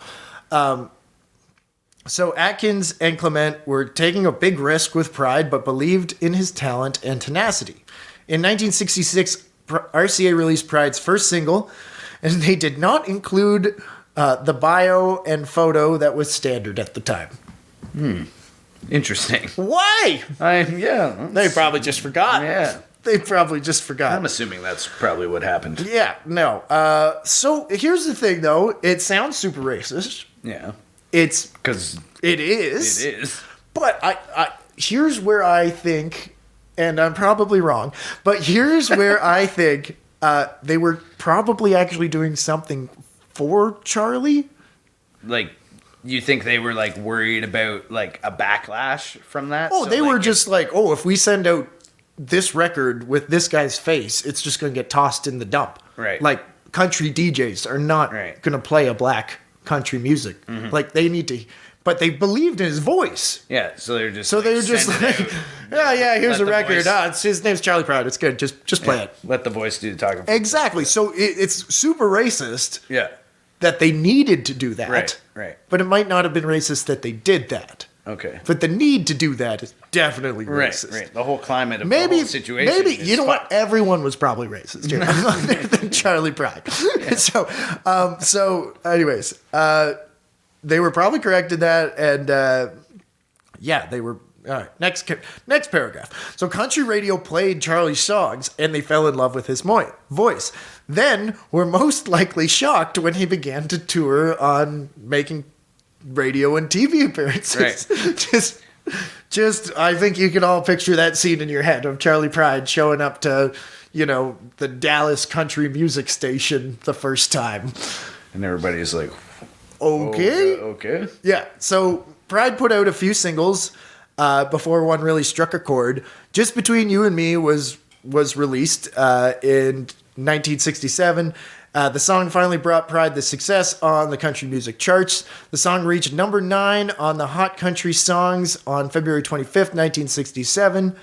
So Atkins and Clement were taking a big risk with Pride, but believed in his talent and tenacity. In 1966, RCA released Pride's first single, and they did not include the bio and photo that was standard at the time. Interesting. Why? They probably just forgot. Yeah. They probably just forgot. I'm assuming that's probably what happened. Yeah, no. So here's the thing, though. It sounds super racist. Yeah. It's... Because... It is. It is. But here's where I think... And I'm probably wrong, but here's where I think they were probably actually doing something for Charley. Like, you think they were, like, worried about, like, a backlash from that? Oh, so, they were just like, if we send out this record with this guy's face, it's just going to get tossed in the dump. Right. Like, country DJs are not going to play a black country music. Mm-hmm. Like, they need to... But they believed in his voice. Yeah, so they were just like, here's a record. His name's Charley Pride. It's good. Just play it. Let the voice do the talking. Exactly. So it's super racist. Yeah. That they needed to do that. Right. But it might not have been racist that they did that. Okay. But the need to do that definitely racist. Right. The whole climate of the whole situation. Maybe you know what? Everyone was probably racist here than Charley Pride. Yeah. So, anyways, they were probably correct in that, and they were. All right, next paragraph. So country radio played Charlie's songs, and they fell in love with his voice. Then were most likely shocked when he began to tour on making radio and TV appearances. Right. Just, I think you can all picture that scene in your head of Charley Pride showing up to, the Dallas country music station the first time. And everybody's like, okay. Yeah, so Pride put out a few singles before one really struck a chord. Just Between You and Me was released in 1967. The song finally brought Pride the success on the country music charts. The song reached number 9 on the Hot Country Songs on February 25th, 1967.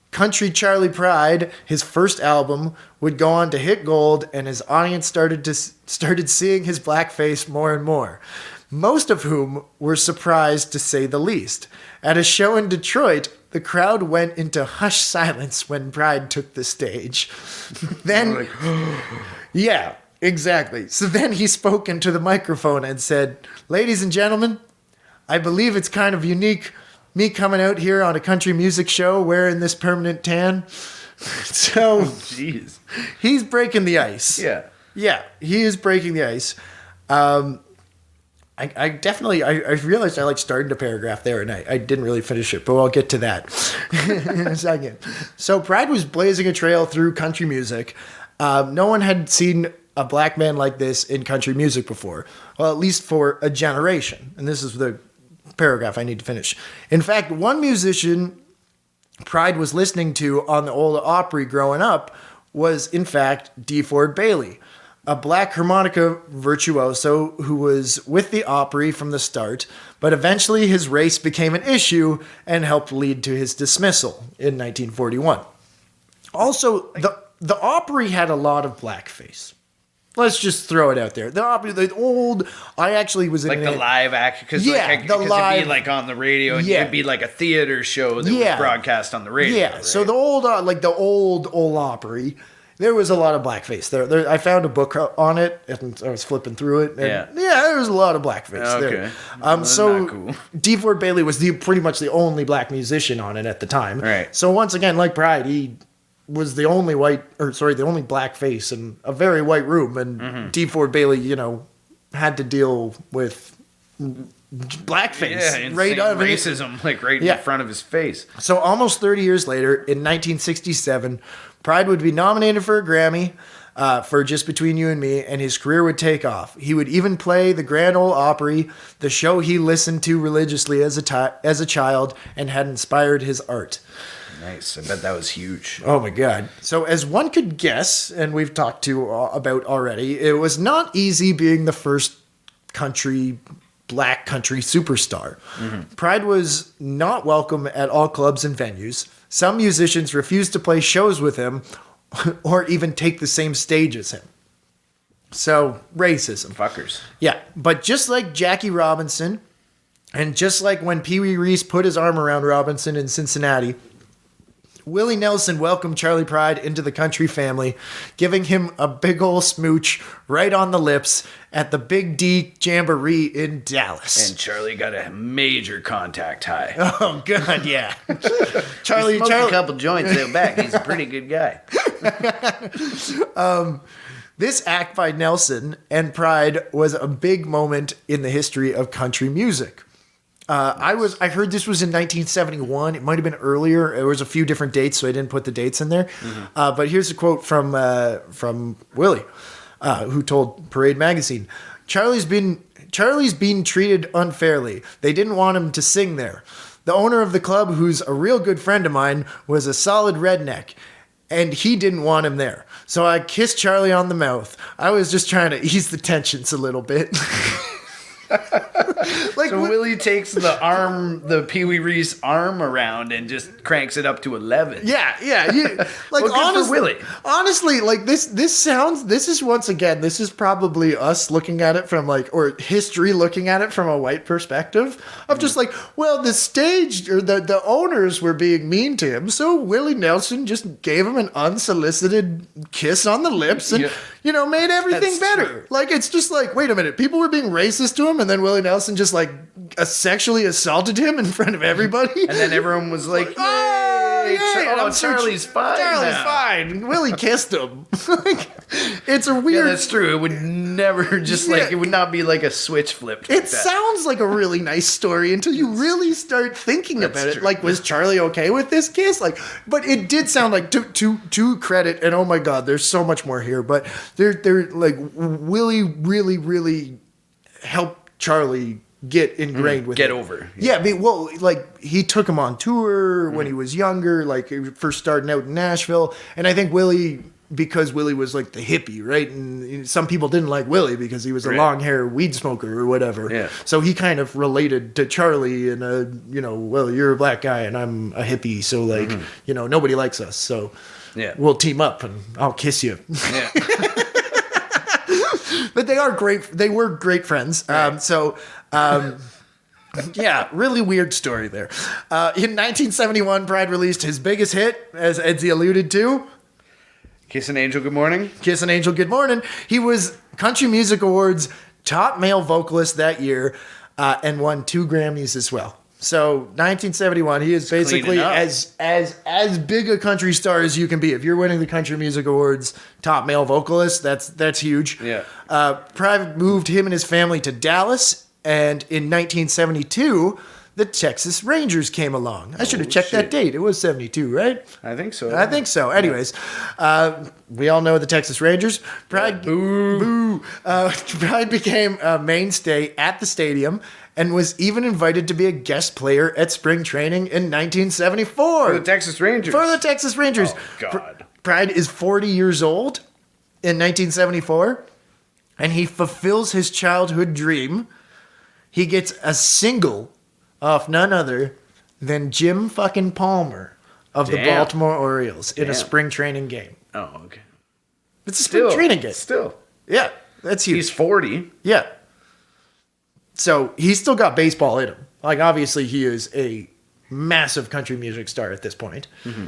Country Charley Pride, his first album, would go on to hit gold, and his audience started seeing his blackface more and more, most of whom were surprised to say the least. At a show in Detroit, the crowd went into hushed silence when Pride took the stage. Then, yeah, exactly. So then he spoke into the microphone and said, "Ladies and gentlemen, I believe it's kind of unique, me coming out here on a country music show wearing this permanent tan." So, jeez, he's breaking the ice. Yeah, he is breaking the ice. I definitely realized I started a paragraph there and I didn't really finish it, but I'll get to that in a second. So Pride was blazing a trail through country music. No one had seen a black man like this in country music before. Well, at least for a generation. And this is the paragraph I need to finish. In fact, one musician Pride was listening to on the old Opry growing up was, in fact, D. Ford Bailey, a black harmonica virtuoso who was with the Opry from the start, but eventually his race became an issue and helped lead to his dismissal in 1941. Also, the Opry had a lot of blackface. Let's just throw it out there. The Opry, I actually was in the live action, because it'd be on the radio, and it'd be like a theater show that was broadcast on the radio. Yeah, right? So the old Opry, there was a lot of blackface there. I found a book on it, and I was flipping through it. And there was a lot of blackface there. So cool. D. Ford Bailey was pretty much the only black musician on it at the time. Right. So once again, like Pride, he was the only the only black face in a very white room, and D. Ford Bailey, had to deal with blackface, racism, in front of his face. So almost 30 years later, in 1967, Pride would be nominated for a Grammy for Just Between You and Me, and his career would take off. He would even play the Grand Ole Opry, the show he listened to religiously as a child and had inspired his art. Nice. I bet that was huge. Oh my God. So as one could guess, and we've talked about already, it was not easy being the first black country superstar. Mm-hmm. Pride was not welcome at all clubs and venues. Some musicians refused to play shows with him or even take the same stage as him. So, racism. Fuckers. Yeah, but just like Jackie Robinson, and just like when Pee Wee Reese put his arm around Robinson in Cincinnati, Willie Nelson welcomed Charley Pride into the country family, giving him a big ol' smooch right on the lips at the Big D Jamboree in Dallas. And Charlie got a major contact high. Oh, God, yeah. Charlie smoked a couple joints out back. He's a pretty good guy. This act by Nelson and Pride was a big moment in the history of country music. I heard this was in 1971. It might have been earlier. There was a few different dates, so I didn't put the dates in there. Mm-hmm. But here's a quote from Willie, who told Parade Magazine, Charlie's being treated unfairly. They didn't want him to sing there. The owner of the club, who's a real good friend of mine, was a solid redneck, and he didn't want him there. So I kissed Charlie on the mouth. I was just trying to ease the tensions a little bit. Like, So Willie takes the Pee Wee Reese arm around and just cranks it up to 11. Yeah. Like, Well, good for Willie. Honestly, like this is once again, this is probably us looking at it from like, or history looking at it from a white perspective of just like, well, the stage or the owners were being mean to him, so Willie Nelson just gave him an unsolicited kiss on the lips and made everything better. True. Like, it's just like, wait a minute, people were being racist to him, and then Willie Nelson just like sexually assaulted him in front of everybody, And then everyone was like, oh, "Yay! yay, and I'm Charlie's fine. Charlie's now." fine. Willie kissed him. Like, it's a Yeah, weird. that's true. It would never it would not be like a switch flipped. It sounds like a really nice story until you really start thinking about it. true. Like, was Charlie okay with this kiss? Like, but it did sound like to credit. And oh my God, there's so much more here. But they're like, Willie really helped Charlie get ingrained with get it. over. Yeah, I mean, well, like, he took him on tour when he was younger, like, he was first starting out in Nashville. And I think because Willie was like the hippie, right? And some people didn't like Willie because he was a long hair weed smoker or whatever. Yeah. So he kind of related to Charlie and, well, you're a black guy and I'm a hippie. So, like, nobody likes us. So we'll team up and I'll kiss you. Yeah. But they are great. They were great friends. Right. Yeah, really weird story there. In 1971, Pride released his biggest hit, as Edsy alluded to, Kiss an Angel, Good Morning. Kiss an Angel, Good Morning. He was Country Music Awards top male vocalist that year and won 2 Grammys as well. So 1971, he is basically as big a country star as you can be. If you're winning the Country Music Awards top male vocalist, that's huge. Yeah. Pride moved him and his family to Dallas, and in 1972, the Texas Rangers came along. I should have checked that date. It was 72, right? I think so. I think so. Anyways, we all know the Texas Rangers. Pride, boo. Pride became a mainstay at the stadium and was even invited to be a guest player at spring training in 1974. For the Texas Rangers. Oh, God. Pride is 40 years old in 1974, and he fulfills his childhood dream. He gets a single off none other than Jim fucking Palmer of the Baltimore Orioles in a spring training game. Oh, okay. It's a spring training game. Still. Yeah, that's huge. He's 40. Yeah. So he's still got baseball in him. Like, obviously, he is a massive country music star at this point. Mm-hmm.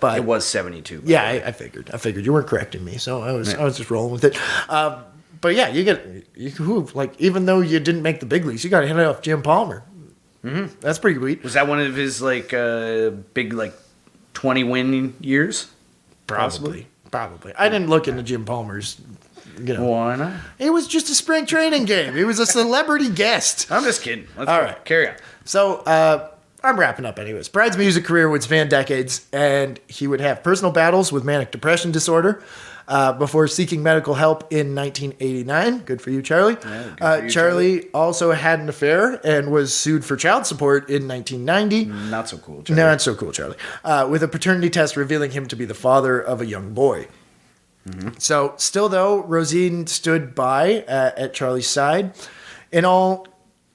But it was 72. Yeah, I figured. You weren't correcting me, so I was just rolling with it. But yeah, even though you didn't make the big leagues, you got to hit it off Jim Palmer. Mm-hmm. That's pretty sweet. Was that one of his big 20-win years? Probably. I didn't look into Jim Palmer's. Why not? It was just a spring training game. He was a celebrity guest. I'm just kidding. All right, carry on. So I'm wrapping up anyways. Pride's music career would span decades, and he would have personal battles with manic depression disorder before seeking medical help in 1989. Good for you, Charlie. Yeah, Charlie also had an affair and was sued for child support in 1990. Not so cool, Charlie. Not so cool, Charlie. With a paternity test revealing him to be the father of a young boy. Mm-hmm. So, still though, Rosine stood by at Charlie's side. In all,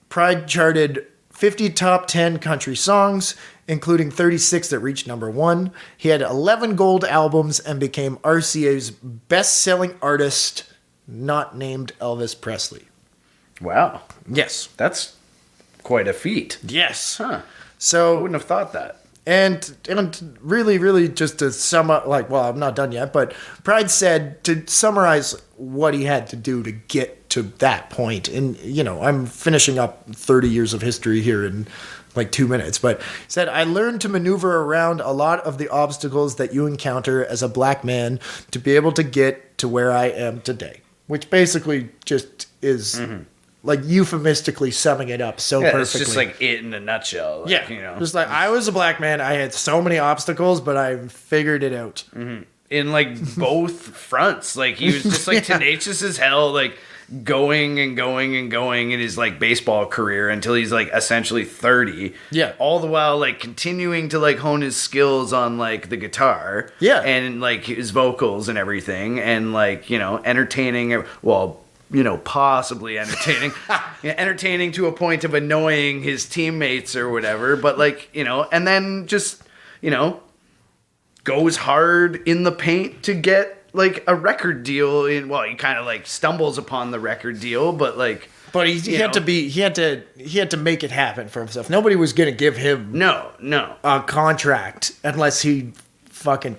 Pride charted 50 top 10 country songs, including 36 that reached number 1. He had 11 gold albums and became RCA's best-selling artist, not named Elvis Presley. Wow. Yes. That's quite a feat. Yes. Huh. So, I wouldn't have thought that. And really, just to sum up, I'm not done yet, but Pride said to summarize what he had to do to get to that point. And, I'm finishing up 30 years of history here in 2 minutes, but he said, I learned to maneuver around a lot of the obstacles that you encounter as a black man to be able to get to where I am today, which basically just is... Mm-hmm. Euphemistically summing it up so perfectly. It's just it in a nutshell. Just I was a black man. I had so many obstacles, but I figured it out. Mm-hmm. In both fronts. He was just tenacious as hell, going and going and going in his baseball career until he's essentially 30. Yeah. All the while continuing to hone his skills on the guitar. Yeah. And his vocals and everything and entertaining, well, possibly entertaining. Entertaining to a point of annoying his teammates or whatever. But, like, and then just, goes hard in the paint to get, like, a record deal. He kind of, like, stumbles upon the record deal, but, like... But he had to make it happen for himself. Nobody was going to give him no a contract unless he fucking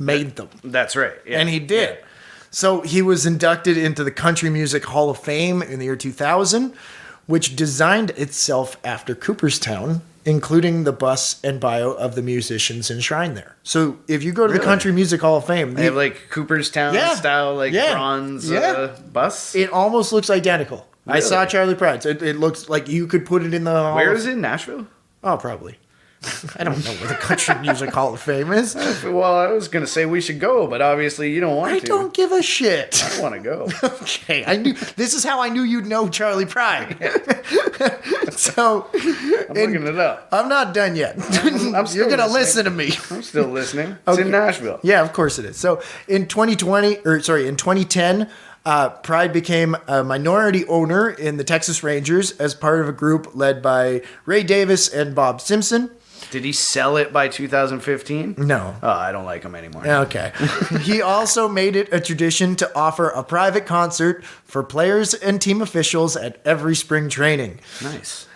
made them. That's right. Yeah. And he did. Yeah. So he was inducted into the Country Music Hall of Fame in the year 2000, which designed itself after Cooperstown, including the bus and bio of the musicians enshrined there. So if you go to the Country Music Hall of Fame... They have, like, Cooperstown style, like, bronze bus? It almost looks identical. Really? I saw Charley Pride. So it looks like you could put it in the... Where is it? Nashville? Oh, probably. I don't know where the Country Music Hall of Fame is. Well, I was going to say we should go, but obviously you don't want to. I don't give a shit. I want to go. Okay, this is how I knew you'd know Charley Pride. So... I'm looking it up. I'm not done yet. You're going to listen to me. I'm still listening. It's in Nashville. Yeah, of course it is. So in 2010... Pride became a minority owner in the Texas Rangers as part of a group led by Ray Davis and Bob Simpson. Did he sell it by 2015? No. Oh, I don't like him anymore. Okay. He also made it a tradition to offer a private concert for players and team officials at every spring training. Nice.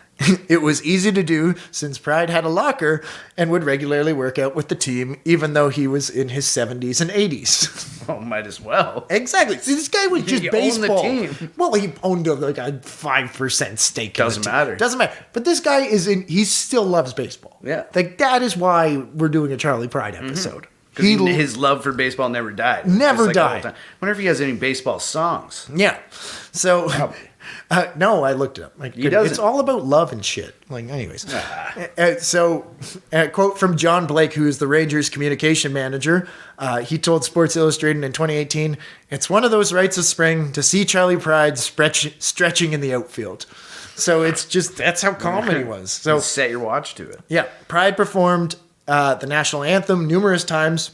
It was easy to do since Pride had a locker and would regularly work out with the team, even though he was in his 70s and 80s. Oh, might as well. Exactly. See, this guy was just baseball. Owned the team. Well, he owned like a 5% stake. Doesn't matter. Doesn't matter. But this guy he still loves baseball. Yeah. Like, that is why we're doing a Charley Pride episode. His love for baseball never died. Never died. I wonder if he has any baseball songs. Yeah. So... no, I looked it up. It's all about love and shit. Like, anyways. So, a quote from John Blake, who is the Rangers communication manager. He told Sports Illustrated in 2018, "It's one of those rites of spring to see Charley Pride stretching in the outfield." So it's just, that's how common he was. So set your watch to it. Yeah. Pride performed the national anthem numerous times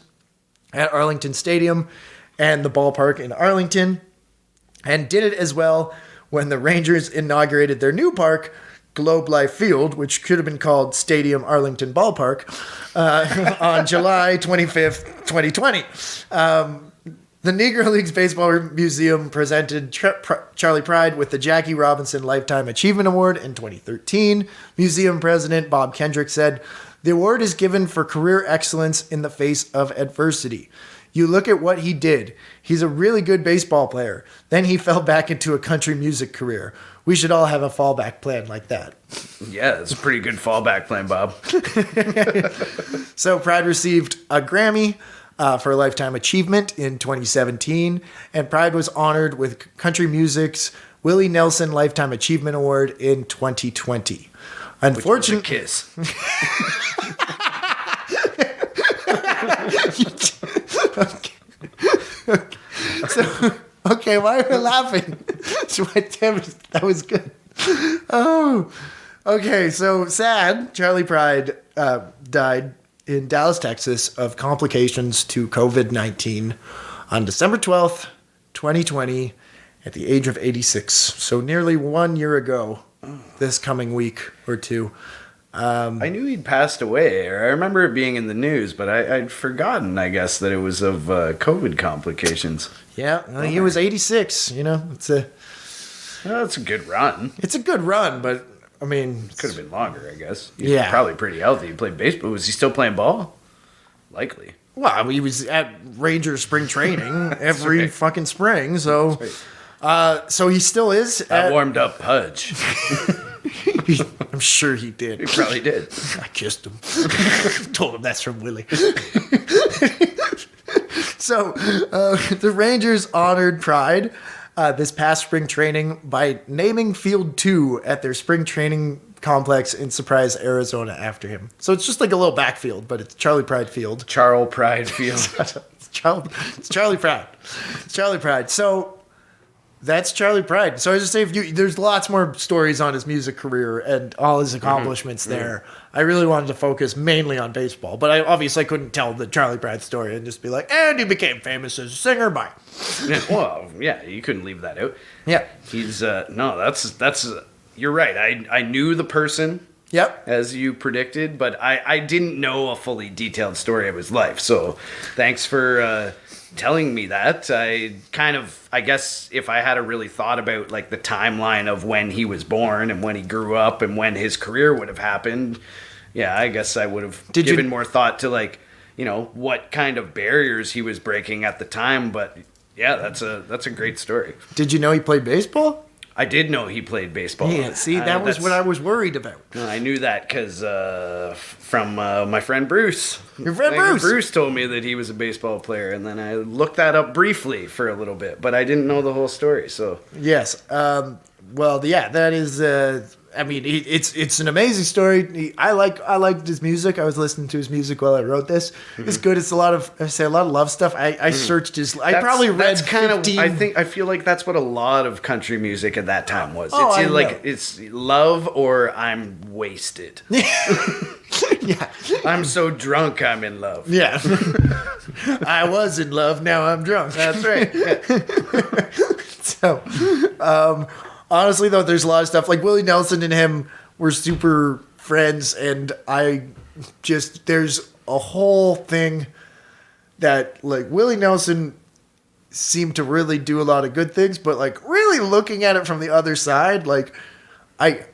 at Arlington Stadium and the ballpark in Arlington, and did it as well when the Rangers inaugurated their new park, Globe Life Field, which could have been called Stadium Arlington Ballpark, on July 25th, 2020. The Negro Leagues Baseball Museum presented Charley Pride with the Jackie Robinson Lifetime Achievement Award in 2013. Museum president Bob Kendrick said, "The award is given for career excellence in the face of adversity. You look at what he did. He's a really good baseball player. Then he fell back into a country music career. We should all have a fallback plan like that." Yeah, it's a pretty good fallback plan, Bob. So Pride received a Grammy for a Lifetime Achievement in 2017, and Pride was honored with country music's Willie Nelson Lifetime Achievement Award in 2020. Unfortunately, kiss. Okay, why are we laughing? That was good. Oh, okay. So sad. Charley Pride died in Dallas, Texas, of complications to COVID-19 on December 12th, 2020, at the age of 86. So nearly 1 year ago, this coming week or two. I knew he'd passed away. I remember it being in the news, but I'd forgotten, I guess, that it was of COVID complications. Yeah, he was 86. It's a good run. It's a good run, but I mean, could have been longer, I guess. He's probably pretty healthy. He played baseball. Was he still playing ball? Likely. Well, he was at Ranger spring training every fucking spring, so so he still is. I warmed up Pudge. I'm sure he did. He probably did. I kissed him. Told him that's from Willie. So the Rangers honored Pride this past spring training by naming Field 2 at their spring training complex in Surprise, Arizona after him. So it's just like a little backfield, but it's Charley Pride Field. Charley Pride Field. It's Charley Pride. It's Charley Pride. So That's Charley Pride. So I was just saying, there's lots more stories on his music career and all his accomplishments there. I really wanted to focus mainly on baseball, but I obviously couldn't tell the Charley Pride story and just be like, and he became famous as a singer. Bye. Yeah, well, yeah, you couldn't leave that out. Yeah. He's no, that's you're right. I knew the person. Yep. As you predicted, but I didn't know a fully detailed story of his life. So thanks for telling me that. I guess if I had really thought about like the timeline of when he was born and when he grew up and when his career would have happened, yeah, I guess I would have given more thought to like, what kind of barriers he was breaking at the time. But yeah, that's a great story. Did you know he played baseball? I did know he played baseball. Yeah, see, that was what I was worried about. I knew that because from my friend Bruce. Your friend Bruce? Bruce told me that he was a baseball player, and then I looked that up briefly for a little bit, but I didn't know the whole story. So yes, well, yeah, that is. I mean, it's an amazing story. I liked his music. I was listening to his music while I wrote this. It's good. It's a lot of love stuff. I searched his. I probably read 15. I feel like that's what a lot of country music at that time was. Oh, it's either like it's love or I'm wasted. Yeah, I'm so drunk. I'm in love. Yeah, I was in love. Now I'm drunk. That's right. Yeah. So, honestly, though, there's a lot of stuff. Like, Willie Nelson and him were super friends, and there's a whole thing that, like, Willie Nelson seemed to really do a lot of good things, but, like, really looking at it from the other side, like, I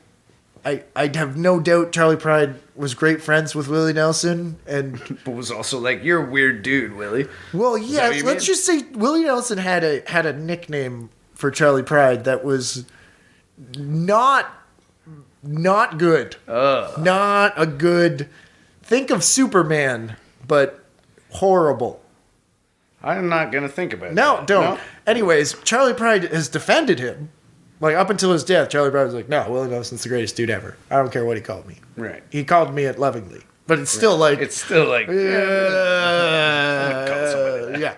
have no doubt Charley Pride was great friends with Willie Nelson, and but was also like, you're a weird dude, Willie. Well, yeah, let's just say Willie Nelson had a nickname for Charley Pride that was not good. Not a good. Think of Superman, but horrible. I'm not gonna think about it. No, don't. No? Anyways, Charley Pride has defended him. Like, up until his death, Charley Pride was like, no, Willie Nelson's the greatest dude ever. I don't care what he called me. Right. He called me it lovingly. But it's still like... It's still like... yeah.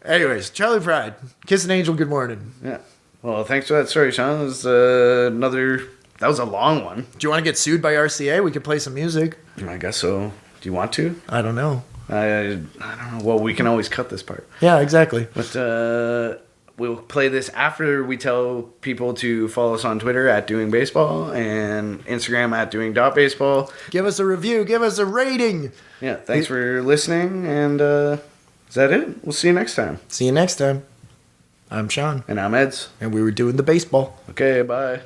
Anyways, Charley Pride. Kiss an angel, good morning. Yeah. Well, thanks for that story, Sean. It was another... That was a long one. Do you want to get sued by RCA? We could play some music. I guess so. Do you want to? I don't know. I don't know. Well, we can always cut this part. Yeah, exactly. But... We'll play this after we tell people to follow us on Twitter at Doing Baseball and Instagram at Doing.Baseball. Give us a review. Give us a rating. Yeah, thanks for listening. And is that it? We'll see you next time. See you next time. I'm Sean. And I'm Eds. And we were doing the baseball. Okay, bye.